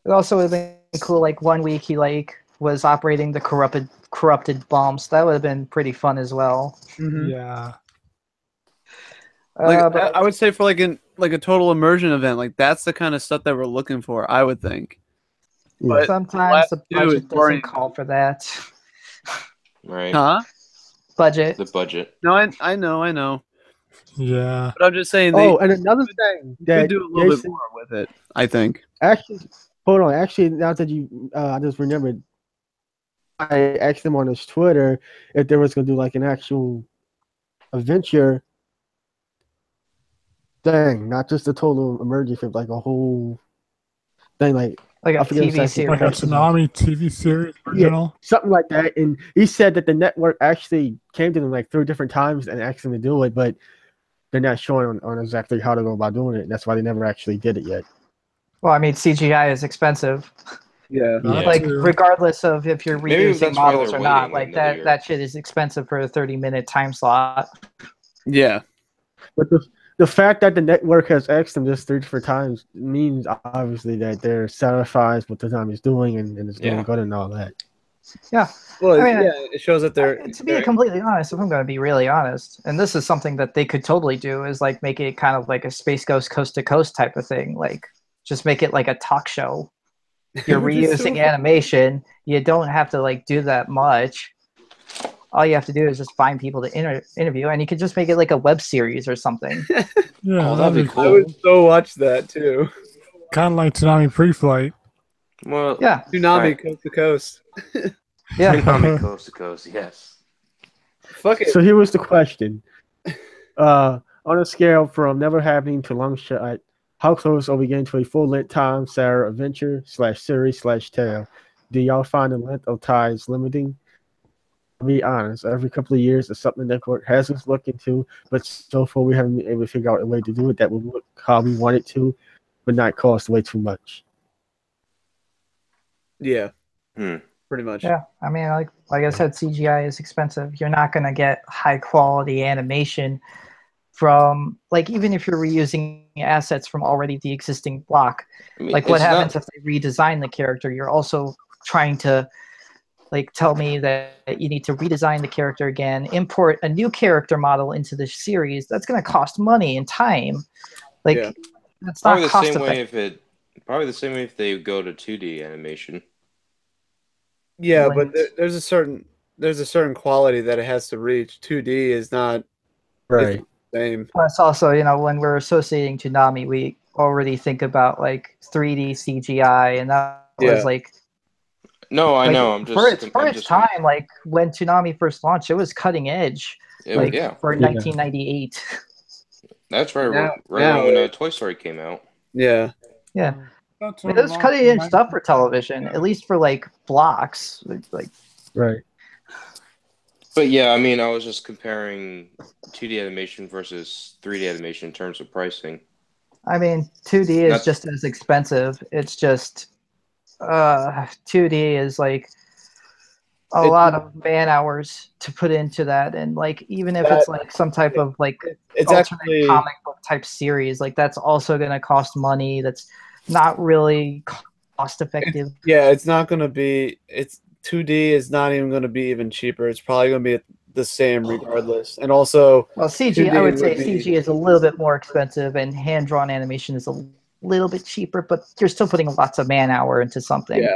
It also would have been cool. Like 1 week, he was operating the corrupted bombs. That would have been pretty fun as well. Mhm. Yeah. Like But I would say for like a total immersion event, like that's the kind of stuff that we're looking for. I would think. But sometimes last the two is budget boring. doesn't call for that. Right. Huh? Budget. The budget. No, I know. Yeah. But I'm just saying they Oh, and another thing could that do a little bit Jason, more with it. I think. actually, hold on. Actually, now that you, I just remembered. I asked him on his Twitter if there was going to do like an actual adventure thing, not just a total emergency, like a whole thing, like Like I a forget TV exactly Like a series. Toonami TV series original. something like that. And he said that the network actually came to them like 3 different times and asked them to do it, but they're not showing on exactly how to go about doing it. And that's why they never actually did it yet. Well, I mean, CGI is expensive. Yeah. Yeah. Like, too. regardless of if you're Maybe reusing that's why models they're or not, waiting like another year. that shit is expensive for a 30-minute time slot. Yeah. But the fact that the network has asked them just 3 different times means obviously that they're satisfied with what the time is doing and it's doing Yeah. good and all that. Yeah. Well, I mean, yeah, it shows that they're. To be completely honest, if I'm going to be really honest, and this is something that they could totally do, is like make it kind of like a Space Ghost Coast to Coast type of thing. Like, just make it like a talk show. You're Which is so reusing fun. animation. You don't have to like do that much. All you have to do is just find people to interview, and you could just make it like a web series or something. Yeah, Oh, that'd be I cool. would so watch that too. Kind of like Toonami Pre-Flight. Well, Yeah, Toonami Right. coast to coast. yeah. Toonami coast to coast. Yes. Fuck it. So here was the question. On a scale from never happening to long shot, how close are we getting to a full-length Tom Sarah adventure /series/tale? Do y'all find the length of ties limiting? To be honest, every couple of years it's something the network has us look into, but so far we haven't been able to figure out a way to do it that will look how we want it to, but not cost way too much. Yeah. Hmm. Pretty much. Yeah, I mean, like I said, CGI is expensive. You're not gonna get high quality animation from like even if you're reusing assets from already the existing block. I mean, Like what it's happens not- if they redesign the character? You're also trying to like tell me that you need to redesign the character again, import a new character model into the series. That's gonna cost money and time. Like Yeah. that's probably not the cost same way effective. probably the same way if they go to 2D animation. Yeah, but Linked. there's a certain quality that it has to reach. 2D is not Right. the same. Plus, also, when we're associating Toonami, we already think about like 3D CGI, and that Yeah. was like No, I like, know. I'm for just. its I'm just. time. Like when Toonami first launched, it was cutting edge. Like Yeah, for Yeah. 1998. that's right. Now- right now when it- Toy Story came out. Yeah. Yeah, That's it was cutting edge stuff for television, at least for like blocks. Like Right. But yeah, I mean, I was just comparing 2D animation versus 3D animation in terms of pricing. I mean, 2D is That's- just as expensive. It's just 2D is like a It's- lot of man hours to put into that, and like even if it's like some type of like It's alternate actually comic book type series, like that's also going to cost money. That's not really cost effective. yeah, it's not going to be. It's 2D is not even going to be even cheaper. It's probably going to be the same regardless. And also, Well, CG, 2D I would say would be- CG is a little bit more expensive, and hand drawn animation is a little bit cheaper, but you're still putting lots of man hour into something. yeah,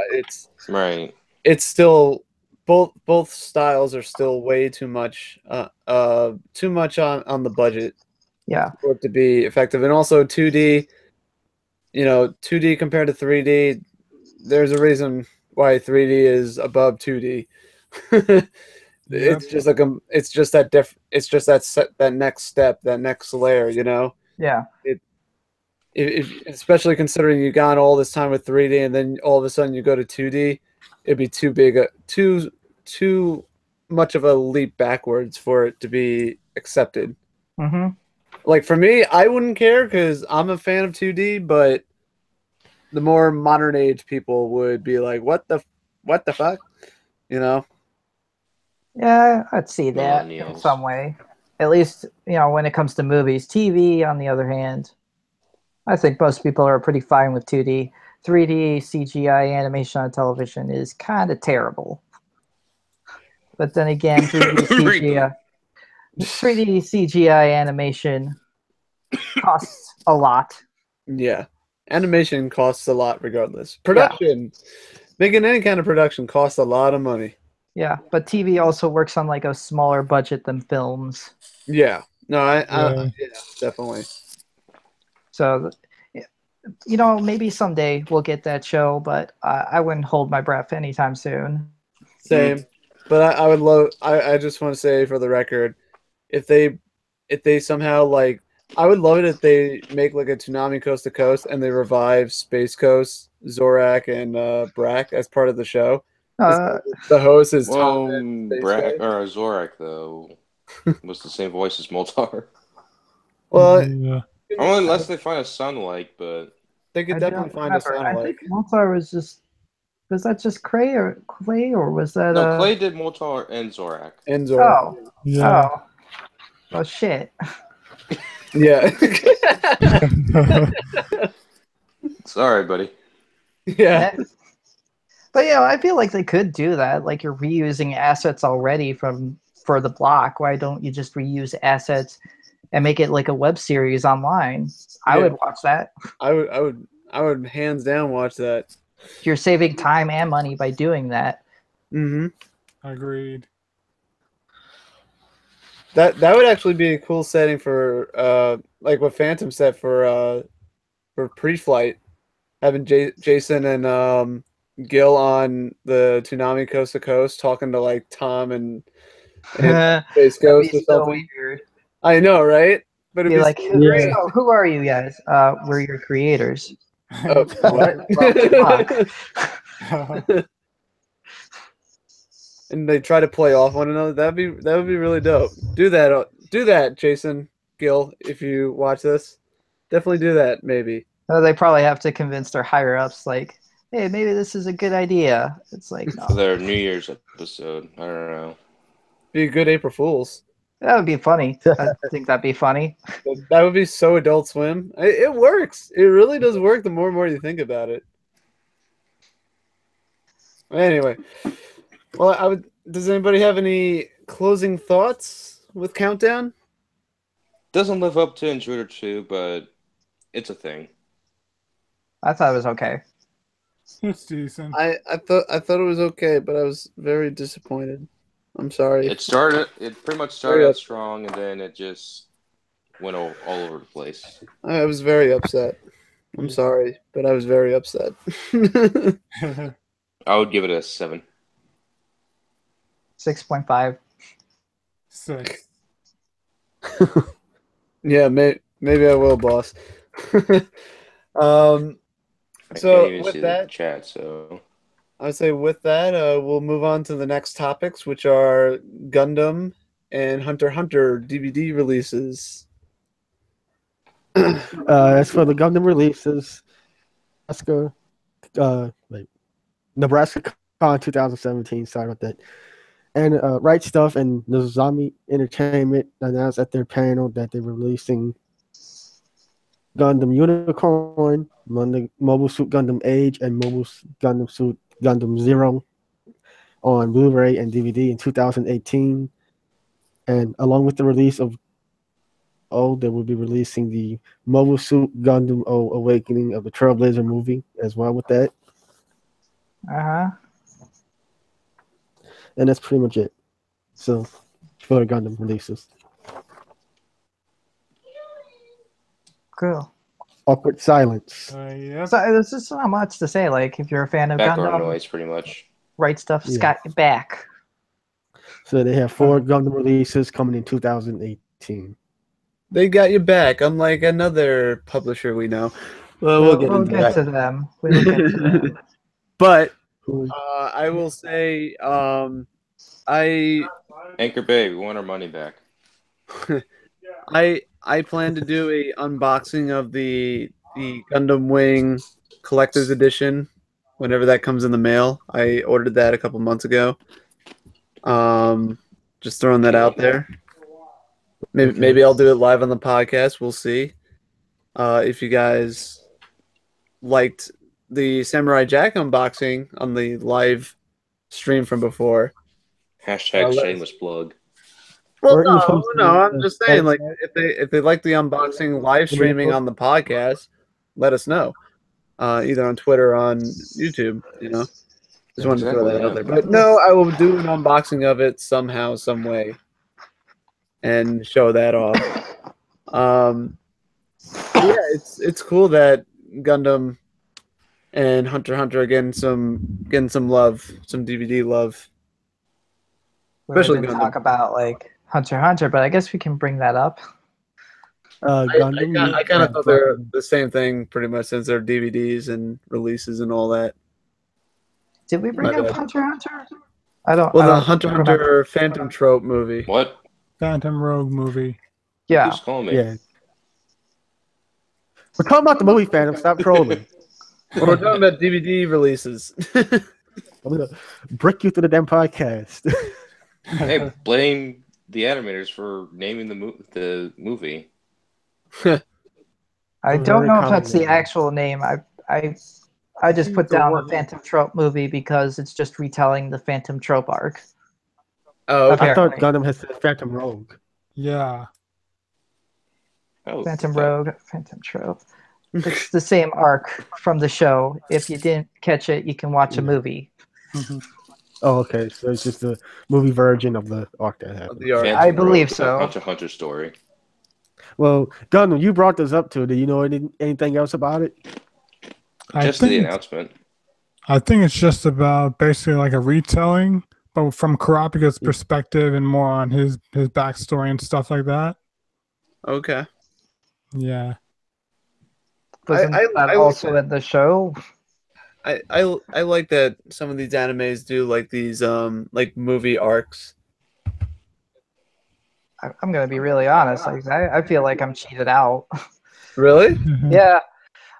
Right. it's still both styles are still way too much too much on the budget Yeah. for it to be effective. And also 2D, 2D compared to 3D, there's a reason why 3D is above 2D. It's just like it's just that next step, that next layer, Yeah. especially considering you gone all this time with 3D and then all of a sudden you go to 2D, it'd be too big, too too much of a leap backwards for it to be accepted. Mm-hmm. Like for me, I wouldn't care because I'm a fan of 2D, but the more modern age people would be like, "What the fuck?" You know? Yeah, I'd see that in Millennials. some way. At least, when it comes to movies. TV, on the other hand, I think most people are pretty fine with 2D. 3D CGI animation on television is kind of terrible. But then again, 3D CGI animation costs a lot. Yeah. Animation costs a lot regardless. Production, making any kind of production costs a lot of money. Yeah, but TV also works on like a smaller budget than films. Yeah. No, Yeah. yeah, definitely. So, maybe someday we'll get that show, but I wouldn't hold my breath anytime soon. Same. But I would love I just want to say for the record, if they somehow like I would love it if they make like a Toonami Coast to Coast and they revive Space Coast, Zorak and Brack as part of the show. Uh, The host is Well, Tom and Space Brack Coast. or Zorak though was the same voice as Moltar. Well, Yeah. Only unless they find a sound alike, but they could I definitely don't find a remember. sound I alike. think Moltar was that just Clay or was that no, Clay did Moltar and Zorak. And Zorak. Yeah. Oh shit. Yeah. Sorry, buddy. Yeah. But I feel like they could do that. Like you're reusing assets already for the block. Why don't you just reuse assets and make it like a web series online? I Yeah. would watch that. I would hands down watch that. You're saving time and money by doing that. Mm-hmm. Agreed. That would actually be a cool setting for like what Phantom set for pre-flight, having Jason and Gil on the Toonami Coast to Coast talking to like Tom and Space That'd Ghost be or so something. weird. I know, right? But it'd Be be like, so great. so who are you guys? We're your creators. Oh, What? Well, fuck. And they try to play off one another. That would be really dope. Do that, Jason Gill. If you watch this, definitely do that. Maybe. They probably have to convince their higher ups, like, hey, maybe this is a good idea. It's like, For no, their New Year's episode. I don't know. Be a good April Fools. that would be funny. I think that'd be funny. That would be so Adult Swim. It works. It really does work. The more and more you think about it. Anyway, well, does anybody have any closing thoughts with Countdown? Doesn't live up to Intruder 2, but it's a thing. I thought it was okay. It's decent. I thought it was okay, but I was very disappointed. I'm sorry. It pretty much started out strong, and then it just went all over the place. I was very upset. I'm sorry, but I was very upset. I would give it a 7. 6.5. 6. Yeah, maybe I will, boss. I So, can't even with see that- the chat, so I would say with that, we'll move on to the next topics, which are Gundam and Hunter x Hunter DVD releases. As for the Gundam releases, Nebraska Con 2017, sorry about that. And Right Stuff and Nozomi Entertainment announced at their panel that they were releasing Gundam Unicorn, Mobile Suit Gundam Age, and Mobile Gundam Suit Gundam Zero on Blu-ray and DVD in 2018. And along with the release of they will be releasing the Mobile Suit Gundam Awakening of the Trailblazer movie as well with that. Uh-huh. And that's pretty much it. So, for the Gundam releases. Cool. Awkward silence. Yep. So there's just not much to say. Like, if you're a fan of background Gundam, noise, pretty much. Right Stuff's Yeah. got your back. So they have 4 Gundam releases coming in 2018. They got your back, unlike another publisher we know. Well, we'll get into that. to them. We'll get to them. But Who- I will say Anchor Bay, we want our money back. I plan to do a unboxing of the Gundam Wing Collector's Edition whenever that comes in the mail. I ordered that a couple months ago. Just throwing that out there. Maybe I'll do it live on the podcast. We'll see. If you guys liked the Samurai Jack unboxing on the live stream from before. Hashtag shameless plug. Well, no, I'm just saying, like, if they like the unboxing live streaming on the podcast, let us know, either on Twitter or on YouTube. You know, just wanted to throw that out there. But no, I will do an unboxing of it somehow, some way, and show that off. Yeah, it's cool that Gundam and Hunter x Hunter are getting some love, some DVD love. Especially we Gundam. talk about like Hunter x Hunter, but I guess we can bring that up. Gundam. I kind of thought they're the same thing pretty much since they're DVDs and releases and all that. Did we bring up Hunter x Hunter? I don't. Well, I the don't Hunter x Hunter Phantom Trope movie. What? Phantom Rogue movie. Yeah. Who's calling me? Yeah. We're talking about the movie, Phantom. Stop trolling. Well, we're talking about DVD releases. I'm gonna brick you through the damn podcast. Hey, blame the animators for naming the movie. I don't know if that's the actual name. I just put down the Phantom Trope movie because it's just retelling the Phantom Trope arc. Oh, okay. I thought Gundam has said Phantom Rogue. Yeah. Oh, Phantom Rogue, Phantom Trope. It's the same arc from the show. If you didn't catch it, you can watch a movie. Mm-hmm. Oh, okay. So it's just the movie version of the arc that happened. I believe so. Hunter x Hunter story. Well, Gundam, you brought this up too. Do you know anything else about it? Just the announcement. I think it's just about basically like a retelling, but from Kurapika's perspective and more on his backstory and stuff like that. Okay. Yeah. Wasn't that also in the show? I like that some of these animes do like these like movie arcs. I'm gonna be really honest. Like I feel like I'm cheated out. Really? Yeah.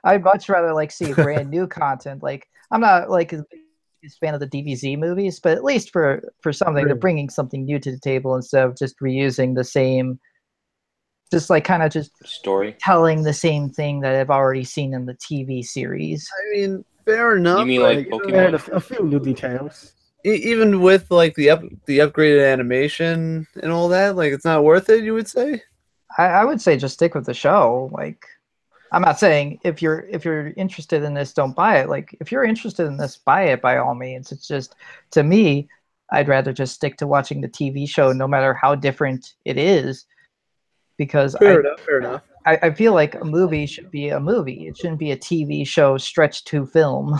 I'd much rather like see brand new content. Like I'm not like a fan of the DBZ movies, but at least for something, they're bringing something new to the table instead of just reusing the same, just like kind of just story, telling the same thing that I've already seen in the TV series. I mean, fair enough. You mean like Pokemon? A few new details. Even with like the upgraded animation and all that, like it's not worth it. You would say? I would say just stick with the show. Like, I'm not saying if you're interested in this, don't buy it. Like, if you're interested in this, buy it by all means. It's just, to me, I'd rather just stick to watching the TV show, no matter how different it is, because fair enough. I feel like a movie should be a movie. It shouldn't be a TV show stretched to film.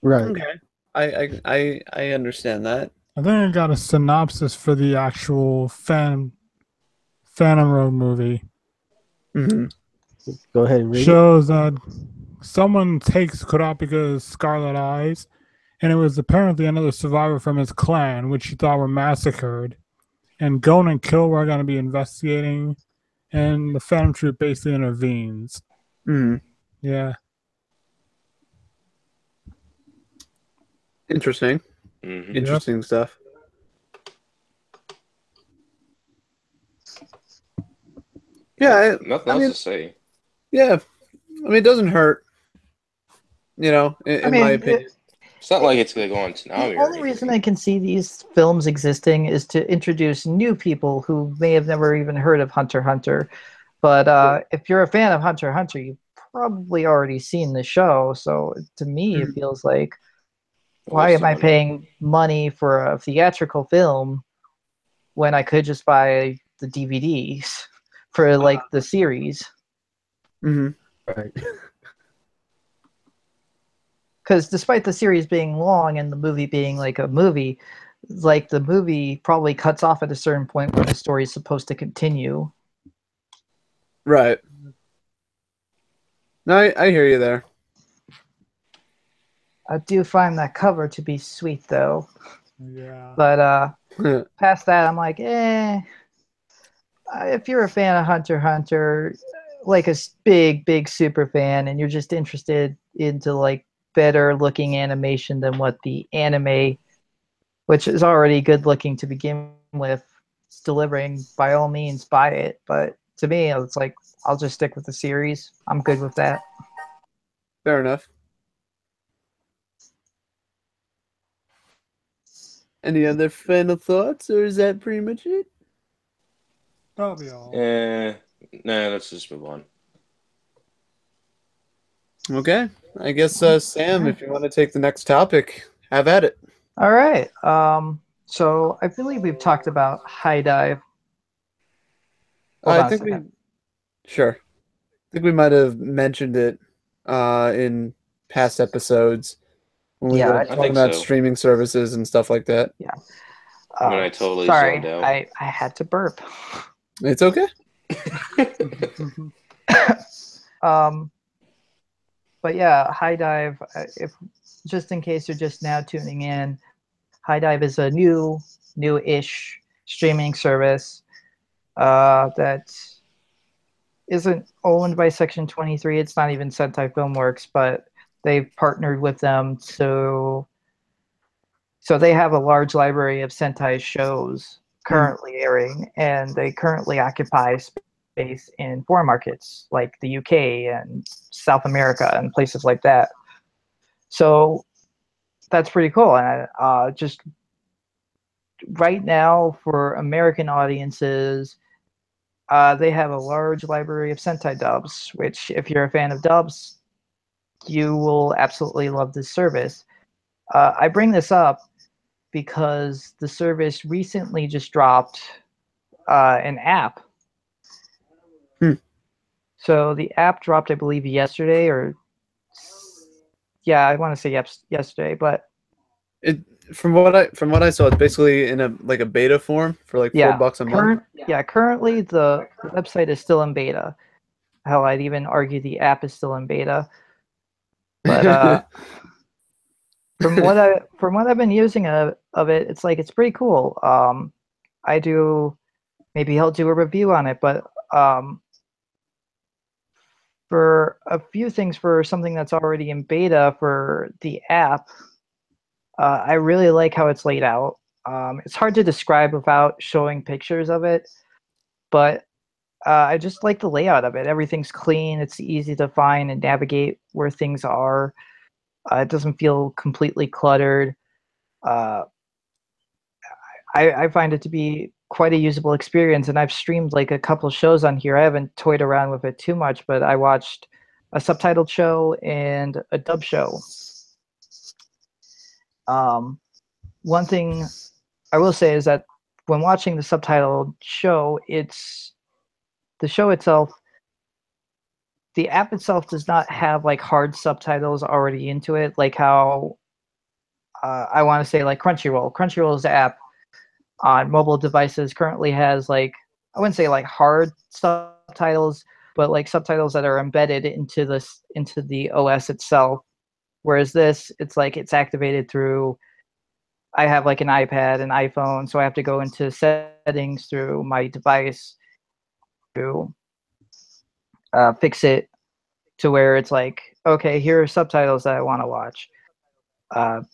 Right. Okay. I understand that. I think I got a synopsis for the actual Phantom Rogue movie. Mm-hmm. Go ahead and read Shows that someone takes Kurapika's scarlet eyes, and it was apparently another survivor from his clan, which he thought were massacred. And Gon and Kill are going to be investigating, and the Phantom Troop basically intervenes. Mm-hmm. Yeah. Interesting. Mm-hmm. Interesting stuff. Yeah. Nothing else to say. Yeah. I mean, it doesn't hurt. You know, in my opinion. It's not like it's going to go on Toonami. The only reason I can see these films existing is to introduce new people who may have never even heard of Hunter x Hunter. But if you're a fan of Hunter x Hunter, you've probably already seen the show. So to me, it feels like, why am I paying money for a theatrical film when I could just buy the DVDs for like the series? Mm-hmm. Right. Because despite the series being long and the movie being like a movie, like the movie probably cuts off at a certain point where the story is supposed to continue. Right. No, I hear you there. I do find that cover to be sweet, though. Yeah. But past that, I'm like, if you're a fan of Hunter x Hunter, like a big super fan, and you're just interested into like better looking animation than what the anime, which is already good looking to begin with, is delivering, by all means buy it. But to me, it's like I'll just stick with the series. I'm good with that. Fair enough. Any other final thoughts, or is that pretty much it? That'll be all. Nah, let's just move on. Okay. I guess, Sam, if you want to take the next topic, have at it. All right. So I believe we've talked about High Dive. Hold I on a think second. sure. I think we might have mentioned it in past episodes when we Yeah, were I talking think about so. streaming services and stuff like that. Yeah. When I totally Sorry, zoned out. I had to burp. It's okay. But yeah, High Dive. If just in case you're just now tuning in, High Dive is a new-ish streaming service that isn't owned by Section 23. It's not even Sentai Filmworks, but they've partnered with them so they have a large library of Sentai shows currently airing, and they currently occupy space in foreign markets like the UK and South America and places like that. So that's pretty cool. And just right now for American audiences, they have a large library of Sentai dubs, which if you're a fan of dubs, you will absolutely love this service. I bring this up because the service recently just dropped an app. So the app dropped, I believe, yesterday, or yeah, I want to say yesterday. But It from what I saw, it's basically in a beta form for like yeah, $4 a month. currently the website is still in beta. Hell, I'd even argue the app is still in beta. But from what I've been using of it, it's like it's pretty cool. Maybe I'll do a review on it, but for a few things, for something that's already in beta for the app, I really like how it's laid out. It's hard to describe without showing pictures of it, but I just like the layout of it. Everything's clean. It's easy to find and navigate where things are. It doesn't feel completely cluttered. Uh, I find it to be quite a usable experience, and I've streamed like a couple shows on here. I haven't toyed around with it too much, but I watched a subtitled show and a dub show. One thing I will say is that when watching the subtitled show, the show itself, the app itself does not have like hard subtitles already into it, like how I want to say like Crunchyroll. Crunchyroll's app on mobile devices currently has like, I wouldn't say like hard subtitles, but like subtitles that are embedded into the OS itself. Whereas this, it's like it's activated through. I have like an iPad, an iPhone, so I have to go into settings through my device to fix it to where it's like, okay, here are subtitles that I want to watch,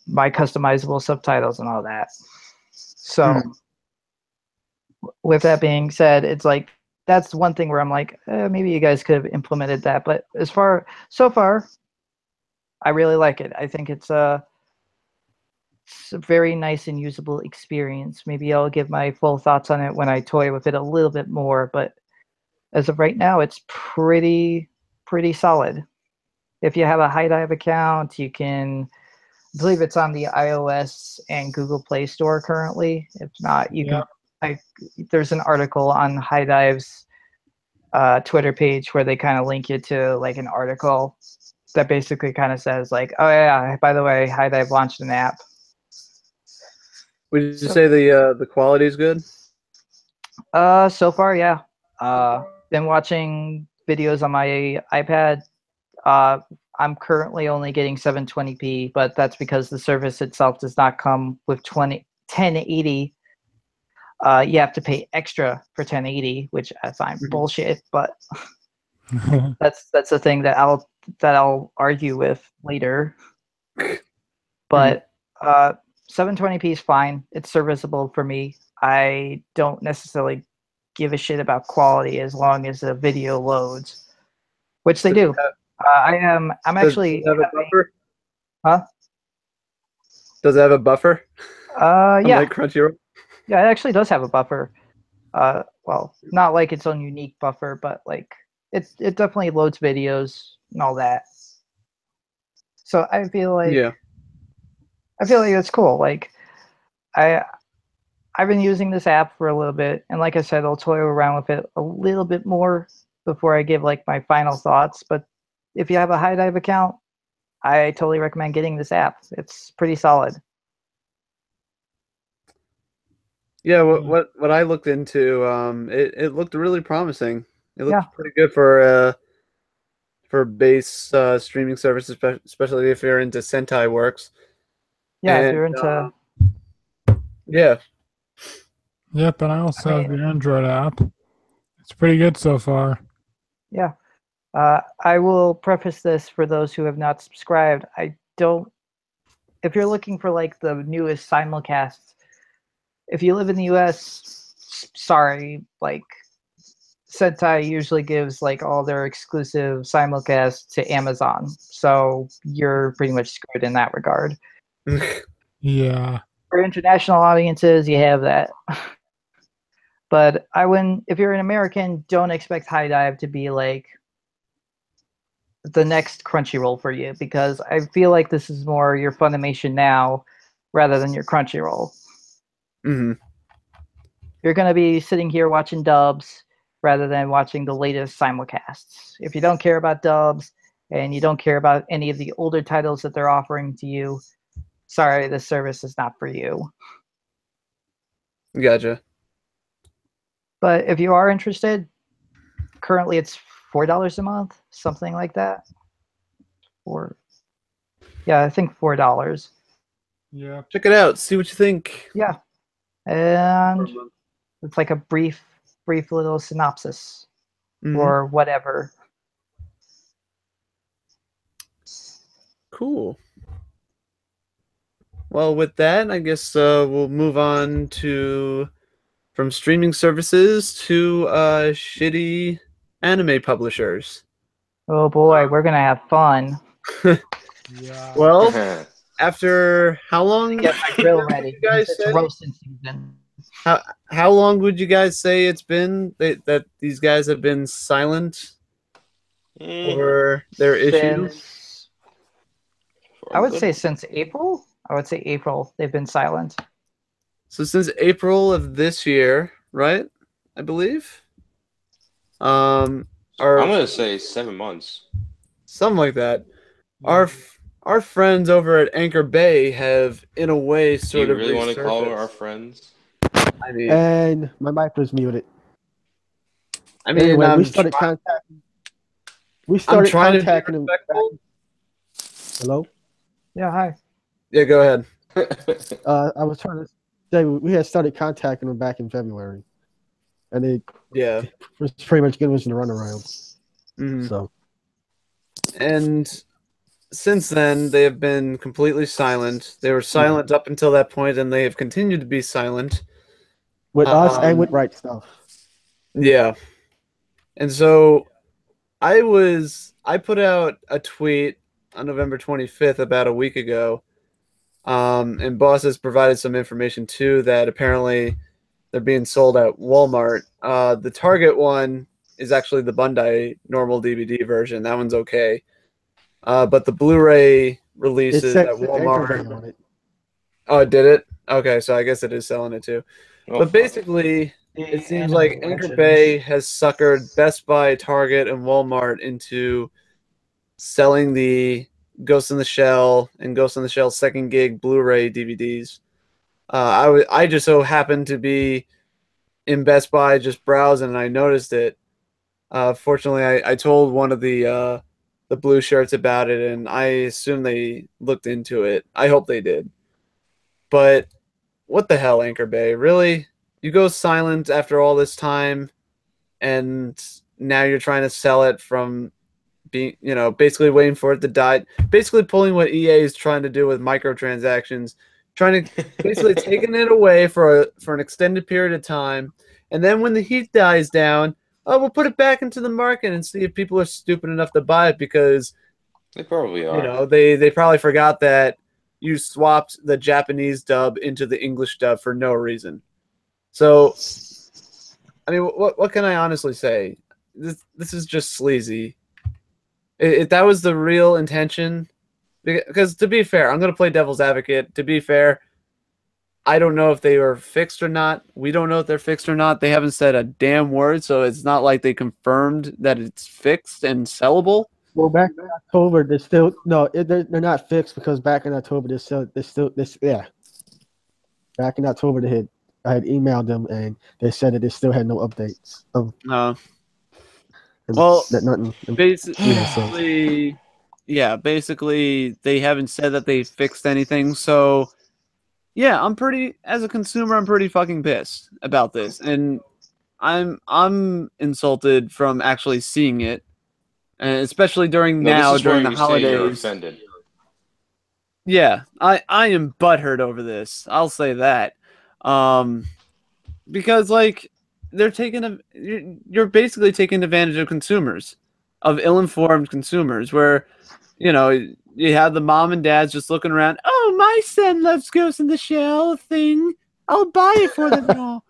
my customizable subtitles and all that. So with that being said, it's like that's one thing where I'm like, maybe you guys could have implemented that. But so far, I really like it. I think it's a very nice and usable experience. Maybe I'll give my full thoughts on it when I toy with it a little bit more. But as of right now, it's pretty solid. If you have a High Dive account, you can. I believe it's on the iOS and Google Play Store currently. If not, you can. There's an article on High Dive's Twitter page where they kind of link you to like an article that basically kind of says like, oh yeah, by the way, High Dive launched an app. Would you say the quality is good? So far, yeah. Been watching videos on my iPad. I'm currently only getting 720p, but that's because the service itself does not come with 1080, you have to pay extra for 1080, which I find bullshit. But that's a thing that I'll argue with later. But 720p is fine. It's serviceable for me. I don't necessarily give a shit about quality as long as the video loads, which they do. I'm actually. Does it have a buffer? Huh? Does it have a buffer? Yeah. Like Crunchyroll? Yeah, it actually does have a buffer. Well, not like its own unique buffer, but like it definitely loads videos and all that. So I feel like it's cool. Like I've been using this app for a little bit, and like I said, I'll toy around with it a little bit more before I give like my final thoughts. But if you have a High Dive account, I totally recommend getting this app. It's pretty solid. Yeah, what I looked into, it looked really promising. It looked Yeah. pretty good for base streaming services, especially if you're into Sentai works. Yeah, if And, you're into yeah. Yep, and I also have the Android app. It's pretty good so far. Yeah. I will preface this for those who have not subscribed. If you're looking for like the newest simulcasts, if you live in the US, sorry, like Sentai usually gives like all their exclusive simulcasts to Amazon. So you're pretty much screwed in that regard. Yeah. For international audiences, you have that. But if you're an American, don't expect High Dive to be like the next Crunchyroll for you, because I feel like this is more your Funimation now rather than your Crunchyroll. Mm-hmm. You're going to be sitting here watching dubs rather than watching the latest simulcasts. If you don't care about dubs and you don't care about any of the older titles that they're offering to you, sorry, this service is not for you. Gotcha. But if you are interested, currently it's $4 a month, something like that. Yeah, I think $4. Yeah. Check it out. See what you think. Yeah. And it's like a brief little synopsis or whatever. Cool. Well, with that, I guess we'll move on from streaming services to shitty anime publishers. Oh boy, we're gonna have fun. Yeah. Well, after how long? Get my grill ready. You guys It's said? roasting season. How long would you guys say it's been that these guys have been silent over their issues? I would say since April. I would say April. They've been silent. So since April of this year, right? I believe. I'm Or gonna say 7 months. something like that. Our friends over at Anchor Bay have, in a way, Do sort you of really want to call resurfaced. our friends? I mean, And my mic was muted. I mean, Anyway, I'm we started try- contacting. I'm trying to be contacting them. respectful. Hello. Yeah, hi. Yeah, go ahead. I was trying to say we had started contacting them back in February, and they Yeah. was pretty much giving us the runaround. Mhm. So And since then, they have been completely silent. They were silent up until that point, and they have continued to be silent. with us and with Right Stuff. Yeah. And so I put out a tweet on November 25th about a week ago. And Boss has provided some information too that apparently they're being sold at Walmart. The Target one is actually the Bandai normal DVD version. That one's okay. But the Blu-ray It releases said at Anchor Walmart. Bay on it. Oh, did it? Okay, so I guess it is selling it too. Oh, But fuck. basically, it seems like Anchor Bay has suckered Best Buy, Target, and Walmart into selling the Ghost in the Shell and Ghost in the Shell Second Gig Blu-ray DVDs. I just so happened to be in Best Buy just browsing, and I noticed it. Fortunately, I told one of the blue shirts about it, and I assume they looked into it. I hope they did. But what the hell, Anchor Bay? Really? You go silent after all this time, and now you're trying to sell it from being, basically waiting for it to die. Basically pulling what EA is trying to do with microtransactions, trying to basically taking it away for an extended period of time, and then when the heat dies down, oh, we'll put it back into the market and see if people are stupid enough to buy it because They probably are. they probably forgot that you swapped the Japanese dub into the English dub for no reason. So, I mean, what can I honestly say? This is just sleazy. If that was the real intention, because to be fair, I'm going to play devil's advocate. To be fair, I don't know if they were fixed or not. We don't know if they're fixed or not. They haven't said a damn word, so it's not like they confirmed that it's fixed and sellable. Well, back in October, they're still they're not fixed because back in October yeah. Back in October, I had emailed them and they said that they still had no updates. Well, that nothing. basically, yeah, basically they haven't said that they fixed anything. So, yeah, as a consumer, I'm pretty fucking pissed about this, and I'm insulted from actually seeing it, and especially during This is during where the you say you're holidays. offended. Yeah, I am butthurt over this. I'll say that, because like you're basically taking advantage of consumers, of ill-informed consumers, where you have the mom and dads just looking around. Oh, my son loves Ghost in the Shell thing. I'll buy it for them all.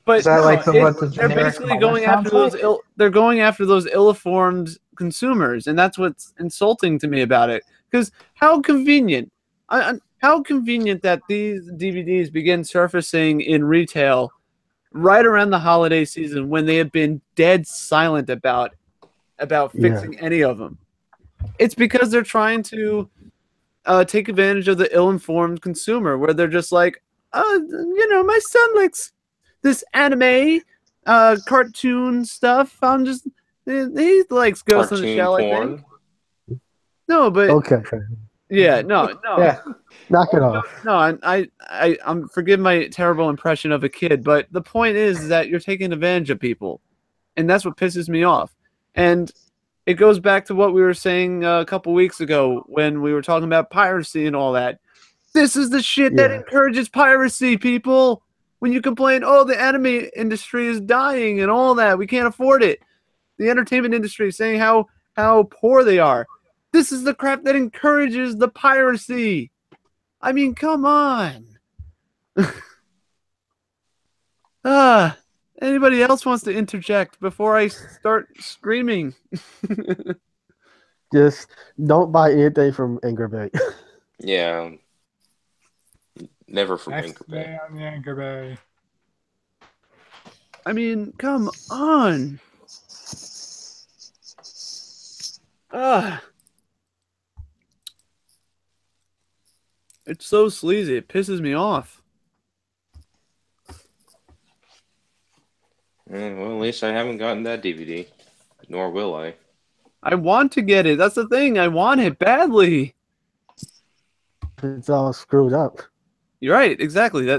But Is that like what the they're generic basically mother going after sounds those like? they're going after those ill-informed consumers, and that's what's insulting to me about it. Because how convenient, how convenient that these DVDs begin surfacing in retail right around the holiday season when they have been dead silent about fixing any of them. It's because they're trying to take advantage of the ill-informed consumer, where they're just like, my son likes this anime, cartoon stuff. He likes Ghost in the Cartoon Shell, I porn. think. No, but Okay. yeah, no. Yeah. Knock it off. No, I'm forgive my terrible impression of a kid, but the point is that you're taking advantage of people, and that's what pisses me off. And it goes back to what we were saying a couple weeks ago when we were talking about piracy and all that. This is the shit that encourages piracy, people. When you complain, oh, the anime industry is dying and all that, we can't afford it. The entertainment industry is saying how poor they are. This is the crap that encourages the piracy. I mean, come on. Anybody else wants to interject before I start screaming? Just don't buy anything from Anchor Bay. Yeah. Never from Next Anchor Bay. day on the Anchor Bay. I mean, come on. It's so sleazy. It pisses me off. Well, at least I haven't gotten that DVD. Nor will I. I want to get it. That's the thing. I want it badly. It's all screwed up. You're right. Exactly.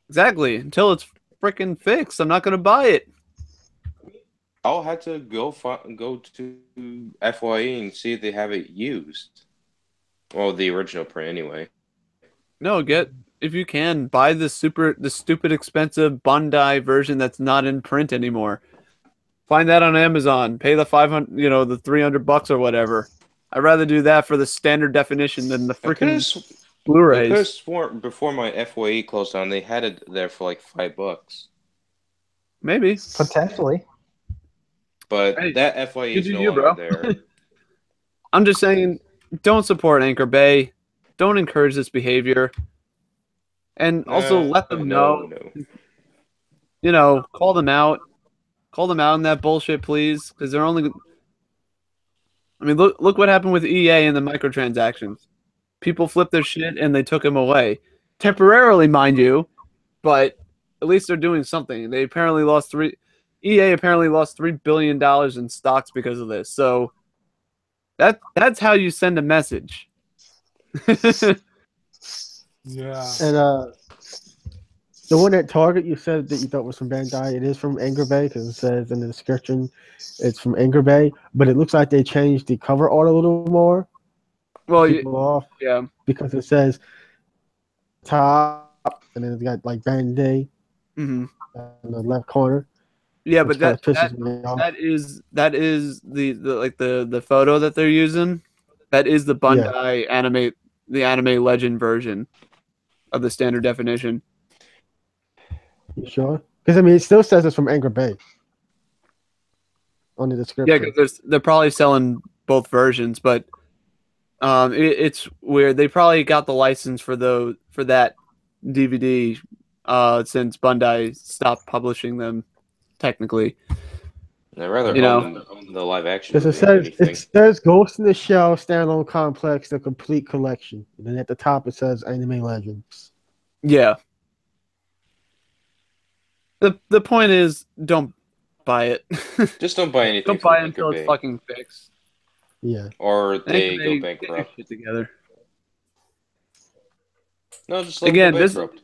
Exactly. Until it's freaking fixed, I'm not going to buy it. I'll have to go to FYE and see if they have it used. Well, the original print anyway. No, if you can, buy the stupid expensive Bandai version that's not in print anymore. Find that on Amazon. Pay the $500, the $300 or whatever. I'd rather do that for the standard definition than the freaking Blu-rays. Because before my FYE closed down, they had it there for like $5. Maybe. Potentially. But that FYE is no longer there. I'm just saying, don't support Anchor Bay. Don't encourage this behavior. And also let them know. Call them out. Call them out on that bullshit, please. Because they're only... I mean, look what happened with EA and the microtransactions. People flipped their shit and they took them away. Temporarily, mind you. But at least they're doing something. They apparently lost EA apparently lost $3 billion in stocks because of this. So that's how you send a message. Yeah. And the one at Target you said that you thought was from Bandai, it is from Anchor Bay because it says in the description it's from Anchor Bay, but it looks like they changed the cover art a little more to Well, people off yeah. because it says top and then it's got like Bandai Hmm. in the left corner, Yeah, which but kind that of pisses me off. that is the like the photo that they're using. That is the Yeah, Bandai anime legend version of the standard definition. you sure? Because I mean, it still says it's from Anchor Bay on the Yeah, description. because they're probably selling both versions, but it's weird. They probably got the license for that DVD since Bandai stopped publishing them technically. I'd rather You know, own the live action Because movie than anything. it says Ghost in the Shell standalone complex, the complete collection. And then at the top it says Anime Legends. yeah. The point is, don't buy it. Just don't buy anything Don't buy from it Anchor until it's Bay, fucking fixed. Yeah. or Anchor they go Bay, get your bankrupt. shit together. No, just let Again, them go this. bankrupt.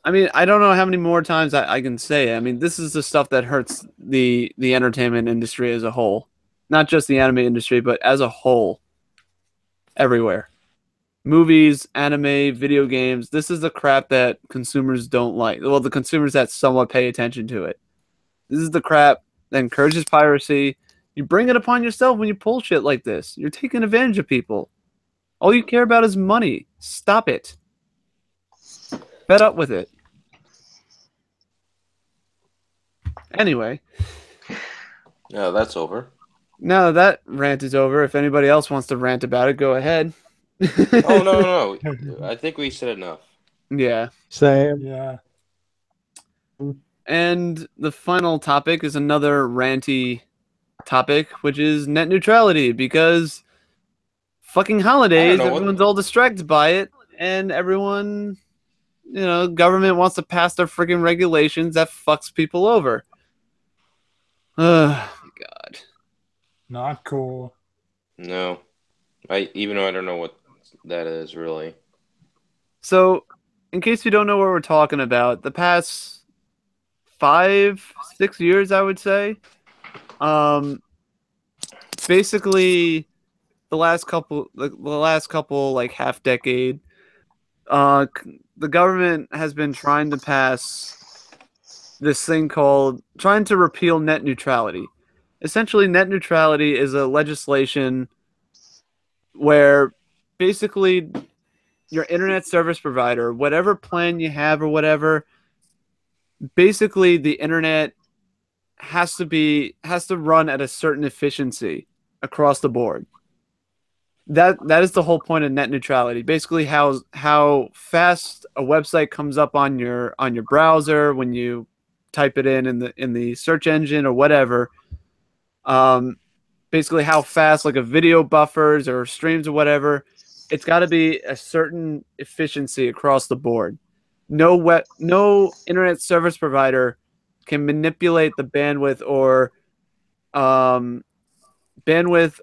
I mean, I don't know how many more times I can say it. I mean, this is the stuff that hurts the entertainment industry as a whole, not just the anime industry, but as a whole, everywhere. Movies, anime, video games. This is the crap that consumers don't like. Well, the consumers that somewhat pay attention to it. This is the crap that encourages piracy. You bring it upon yourself when you pull shit like this. You're taking advantage of people. All you care about is money. Stop it. Fed up with it. Anyway, No, that's over. now that rant is over, if anybody else wants to rant about it, go ahead. Oh no, I think we said enough. Yeah. Sam. Yeah. And the final topic is another ranty topic, which is net neutrality, because fucking holidays, know what- everyone's all distracted by it, and everyone, government wants to pass their freaking regulations that fucks people over. Oh, God. Not cool. No, even though I don't know what that is really. So, in case you don't know what we're talking about, the past 5-6 years, I would say, basically the last couple like half decade, the government has been trying to pass this thing called trying to repeal net neutrality. Essentially, net neutrality is a legislation where basically your internet service provider, whatever plan you have or whatever, basically the internet has to run at a certain efficiency across the board. That is the whole point of net neutrality. Basically, how fast a website comes up on your browser when you type it in the search engine or whatever. Basically, how fast like a video buffers or streams or whatever. It's got to be a certain efficiency across the board. No internet service provider can manipulate the bandwidth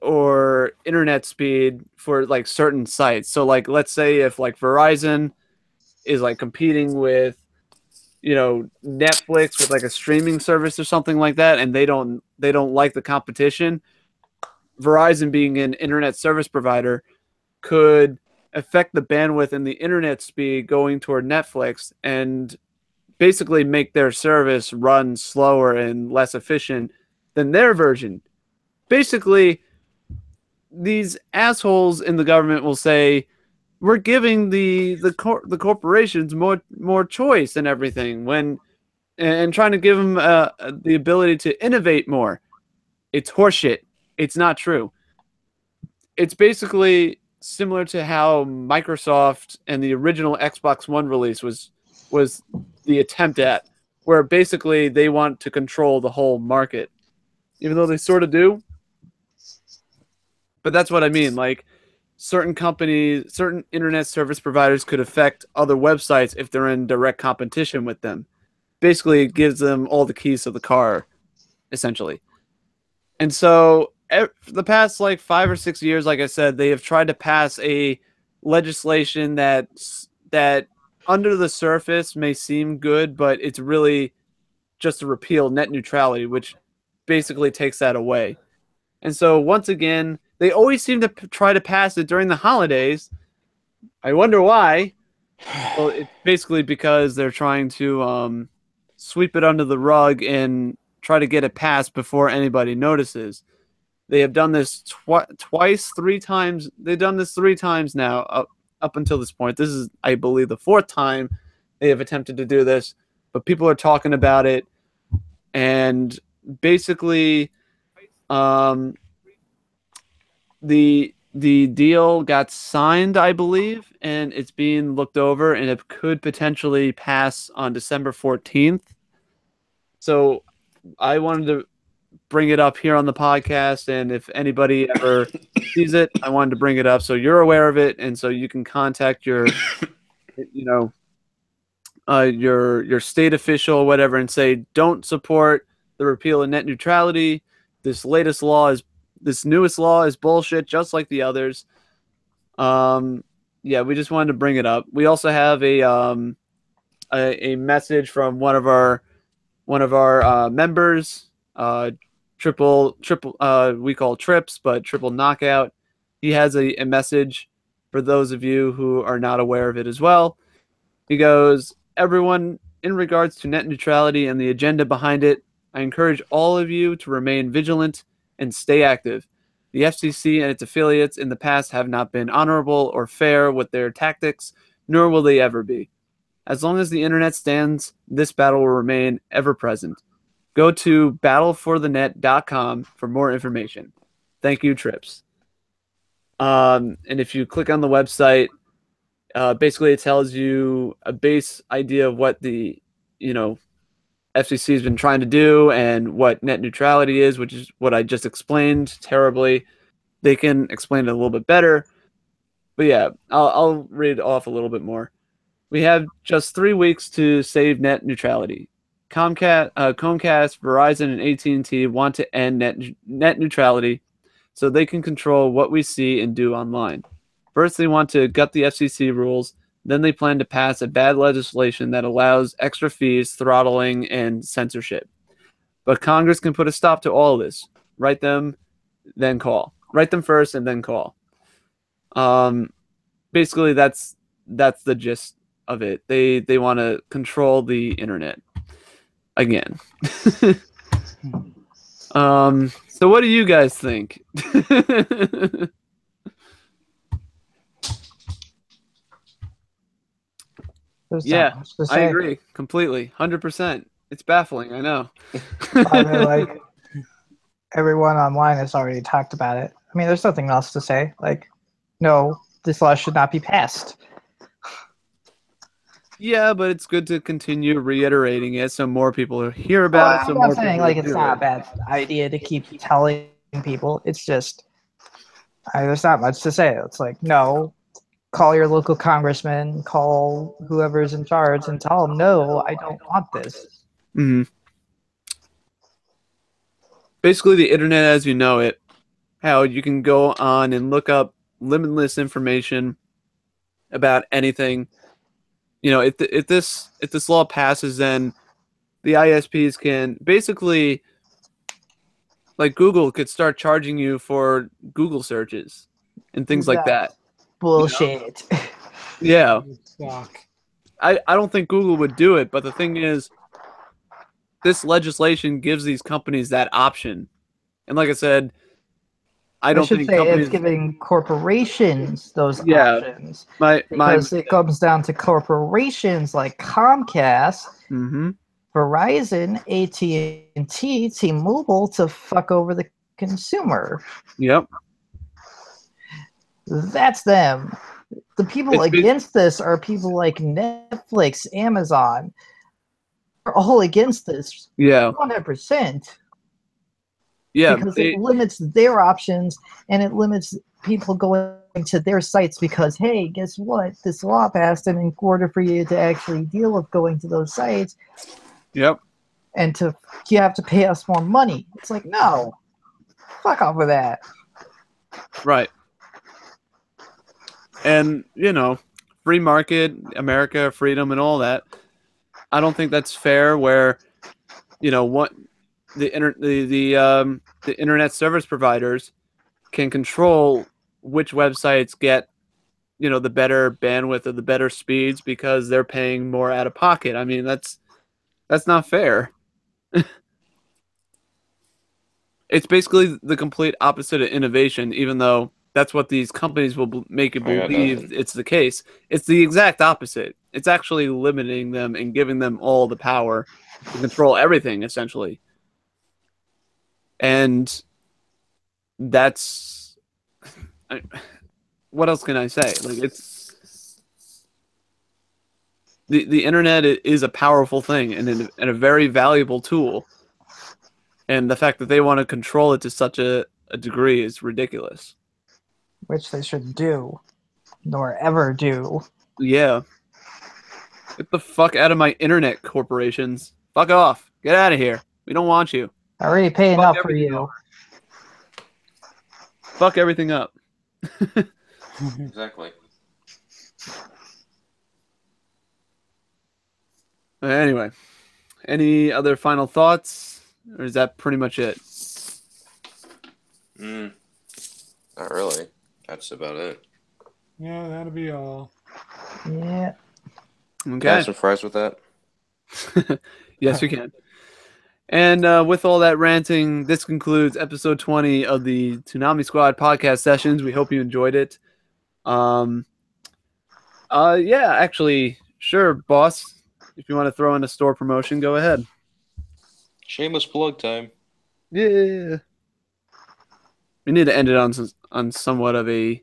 or internet speed for like certain sites. So like let's say if like Verizon is like competing with Netflix with like a streaming service or something like that, and they don't like the competition, Verizon being an internet service provider could affect the bandwidth and the internet speed going toward Netflix and basically make their service run slower and less efficient than their version. Basically, these assholes in the government will say we're giving the corporations more choice and everything and trying to give them the ability to innovate more. It's horseshit. It's not true. It's basically similar to how Microsoft and the original Xbox One release was the attempt at, where basically they want to control the whole market, even though they sort of do. But that's what I mean. Like certain companies, certain internet service providers could affect other websites if they're in direct competition with them. Basically, it gives them all the keys to the car, essentially. And so, the past like 5 or 6 years, like I said, they have tried to pass a legislation that that under the surface may seem good, but it's really just to repeal net neutrality, which basically takes that away. And so once again, they always seem to try to pass it during the holidays. I wonder why. Well, it's basically because they're trying to sweep it under the rug and try to get it passed before anybody notices. They have done this twice, 3 times. They've done this 3 times now up until this point. This is, I believe, the 4th time they have attempted to do this, but people are talking about it, and basically, the deal got signed, I believe, and it's being looked over, and it could potentially pass on December 14th. So I wanted to bring it up here on the podcast, and if anybody ever sees it, I wanted to bring it up so you're aware of it, and so you can contact your, your state official or whatever, and say, don't support the repeal of net neutrality. This newest law is bullshit, just like the others. Yeah, we just wanted to bring it up. We also have a message from one of our members, triple we call trips, but triple knockout. He has a message for those of you who are not aware of it as well. He goes, everyone, in regards to net neutrality and the agenda behind it, I encourage all of you to remain vigilant and stay active. The FCC and its affiliates in the past have not been honorable or fair with their tactics, nor will they ever be. As long as the internet stands, this battle will remain ever present. Go to battleforthenet.com for more information. Thank you, Trips. And if you click on the website, basically it tells you a base idea of what the, FCC has been trying to do and what net neutrality is, which is what I just explained terribly. They can explain it a little bit better. But yeah, I'll read off a little bit more. We have just 3 weeks to save net neutrality. Comcast, Verizon, and AT&T want to end net neutrality so they can control what we see and do online. First, they want to gut the FCC rules. Then they plan to pass a bad legislation that allows extra fees, throttling, and censorship. But Congress can put a stop to all of this. Write them, then call. Write them first and then call. Basically, that's the gist of it. They want to control the internet again. So what do you guys think? Yeah, I agree completely, 100%. It's baffling, I know. I mean, like, everyone online has already talked about it. I mean, there's nothing else to say. Like, no, this law should not be passed. Yeah, but it's good to continue reiterating it so more people hear about it. So I'm more not saying people like it's not a bad idea to keep telling people. It's just there's not much to say. It's like, no, call your local congressman, call whoever's in charge, and tell them, no, I don't want this. Mm-hmm. Basically, the internet as you know it, how you can go on and look up limitless information about anything. If this law passes, then the ISPs can basically, like Google, could start charging you for Google searches and things like that. Bullshit. Yeah. I don't think Google would do it, but the thing is, this legislation gives these companies that option. And like I said, I don't think companies... it's giving corporations those options. Because it comes down to corporations like Comcast, Verizon, AT&T, T-Mobile to fuck over the consumer. Yep. That's them. The people against this are people like Netflix, Amazon. They're all against this. Yeah. 100%. Yeah. Because it limits their options and it limits people going to their sites because, hey, guess what? This law passed, and in order for you to actually deal with going to those sites, yep, and you have to pay us more money. It's like, no, fuck off with that. Right. And, free market, America, freedom, and all that. I don't think that's fair. Where what the internet service providers can control which websites get the better bandwidth or the better speeds because they're paying more out of pocket. I mean, that's not fair. It's basically the complete opposite of innovation, even though that's what these companies will make you I got believe nothing. it's the case. It's the exact opposite. It's actually limiting them and giving them all the power to control everything, essentially. And that's what else can I say? Like, it's the internet is a powerful thing and a very valuable tool. And the fact that they want to control it to such a degree is ridiculous. Which they should do, nor ever do. Yeah. Get the fuck out of my internet, corporations. Fuck off. Get out of here. We don't want you. I already pay Fuck enough for everything you. up. Fuck everything up. Exactly. Anyway, any other final thoughts? Or is that pretty much it? Not really. That's about it. Yeah, that'll be all. Yeah. Can I Okay. have some fries with that? Yes, we can. And with all that ranting, this concludes episode 20 of the Toonami Squad podcast sessions. We hope you enjoyed it. Yeah, actually, sure, boss. If you want to throw in a store promotion, go ahead. Shameless plug time. Yeah. We need to end it on somewhat of a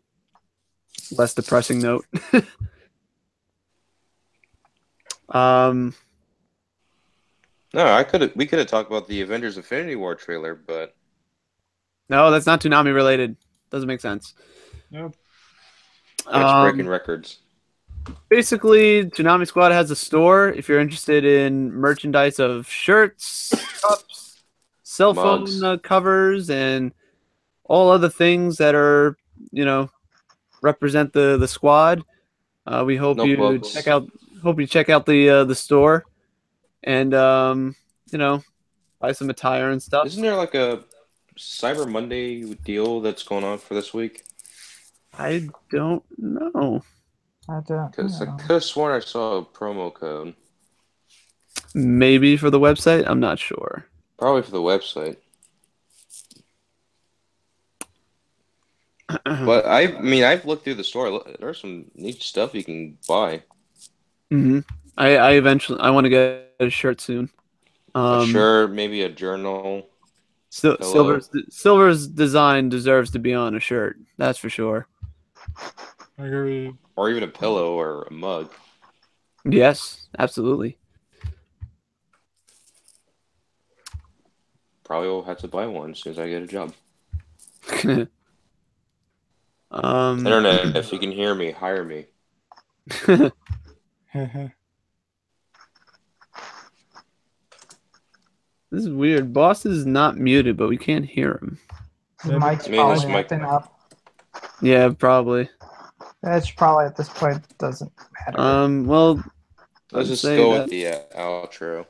less depressing note. No, we could have talked about the Avengers Infinity War trailer, but No, that's not Toonami related. Doesn't make sense. Nope. that's breaking records. Basically, Toonami Squad has a store. If you're interested in merchandise of shirts, cups, cell phone Mugs. covers, and all other things that are, represent the squad, we hope you Notebooks. check out. Hope you check out the store, and buy some attire and stuff. Isn't there like a Cyber Monday deal that's going on for this week? I don't know. I don't Because I know. could have sworn I saw a promo code. Maybe for the website. I'm not sure. Probably for the website. But I've looked through the store. There's some neat stuff you can buy. Mm-hmm. I want to get a shirt soon. A shirt, maybe a journal. Silver's design deserves to be on a shirt. That's for sure. I agree. Or even a pillow or a mug. Yes, absolutely. Probably will have to buy one as soon as I get a job. Internet, if you can hear me, hire me. This is weird. Boss is not muted, but we can't hear him. His mic's I mean, this probably mic- acting up. Yeah, probably. That's probably at this point doesn't matter. Well, Let's I'd just say go that- with the outro.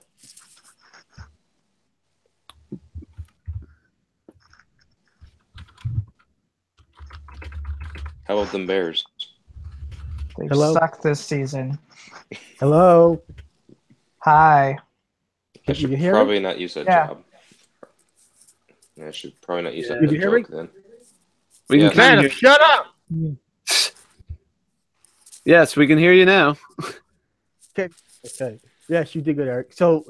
How about them Bears? They Hello? suck this season. Hello. Hi. I You should can hear probably not use that Yeah. job. Yeah, I should probably not use that You can hear me? joke then. we Yeah. can kind of hear. Shut up. Yes, we can hear you now. Okay. Yes, you did good, Eric. So,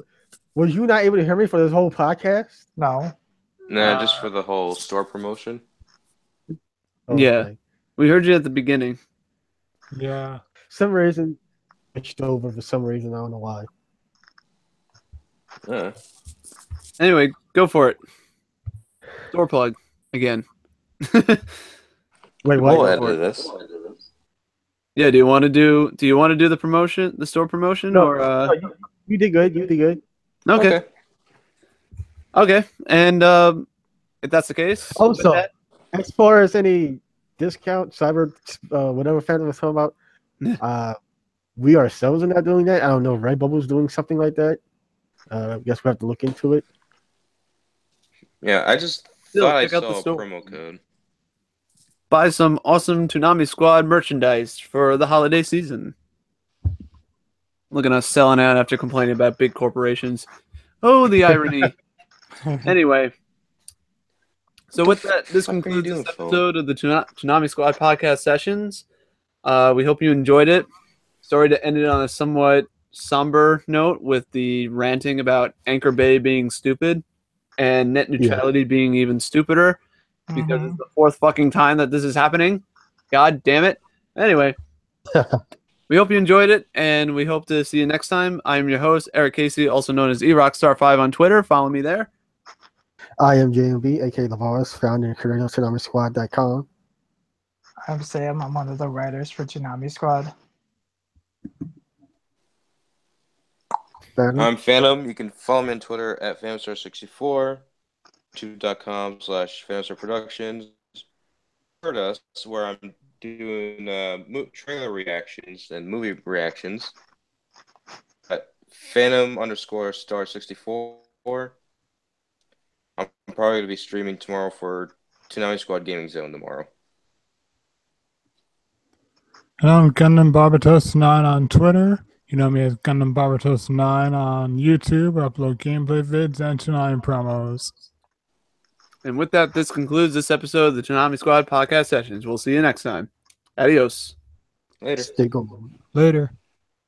was you not able to hear me for this whole podcast? No. Nah, just for the whole store promotion. Yeah. We heard you at the beginning. Yeah. Some reason, switched over for some reason. I don't know why. Yeah. Anyway, go for it. Door plug again. Wait, We'll what? for edit this. Yeah, do you want to do the promotion, the store promotion, No, or no, you did good. You did good. Okay. And if that's the case, with Also, that- as far as any discount, cyber, whatever Phantom was talking about, We ourselves are not doing that. I don't know if Redbubble's doing something like that. I guess we have to look into it. Yeah, I just Still, thought I check out the saw a store. promo code. Buy some awesome Toonami Squad merchandise for the holiday season. Look at us selling out after complaining about big corporations. Oh, the irony. Anyway, so with that, this fuck are you concludes this doing, Phil? episode of the Toonami Squad podcast sessions. We hope you enjoyed it. Sorry to end it on a somewhat somber note with the ranting about Anchor Bay being stupid and net neutrality being even stupider because it's the fourth fucking time that this is happening. God damn it. Anyway, we hope you enjoyed it, and we hope to see you next time. I'm your host, Eric Casey, also known as eRockstar5 on Twitter. Follow me there. I am JMB, aka Lavaris, founder and creator of ToonamiSquad.com. I'm Sam. I'm one of the writers for Toonami Squad. Phantom. I'm Phantom. You can follow me on Twitter at PhantomStar64, YouTube.com/PhantomStar Productions. Heard us where I'm doing trailer reactions and movie reactions at Phantom_Star64. I'm probably going to be streaming tomorrow for Toonami Squad Gaming Zone tomorrow. And I'm Gundam Barbatos9 on Twitter. You know me as Gundam Barbatos9 on YouTube. I upload gameplay vids and Toonami promos. And with that, this concludes this episode of the Toonami Squad podcast sessions. We'll see you next time. Adios. Later. Stay gold. Later.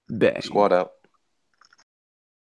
Bang. Squad out.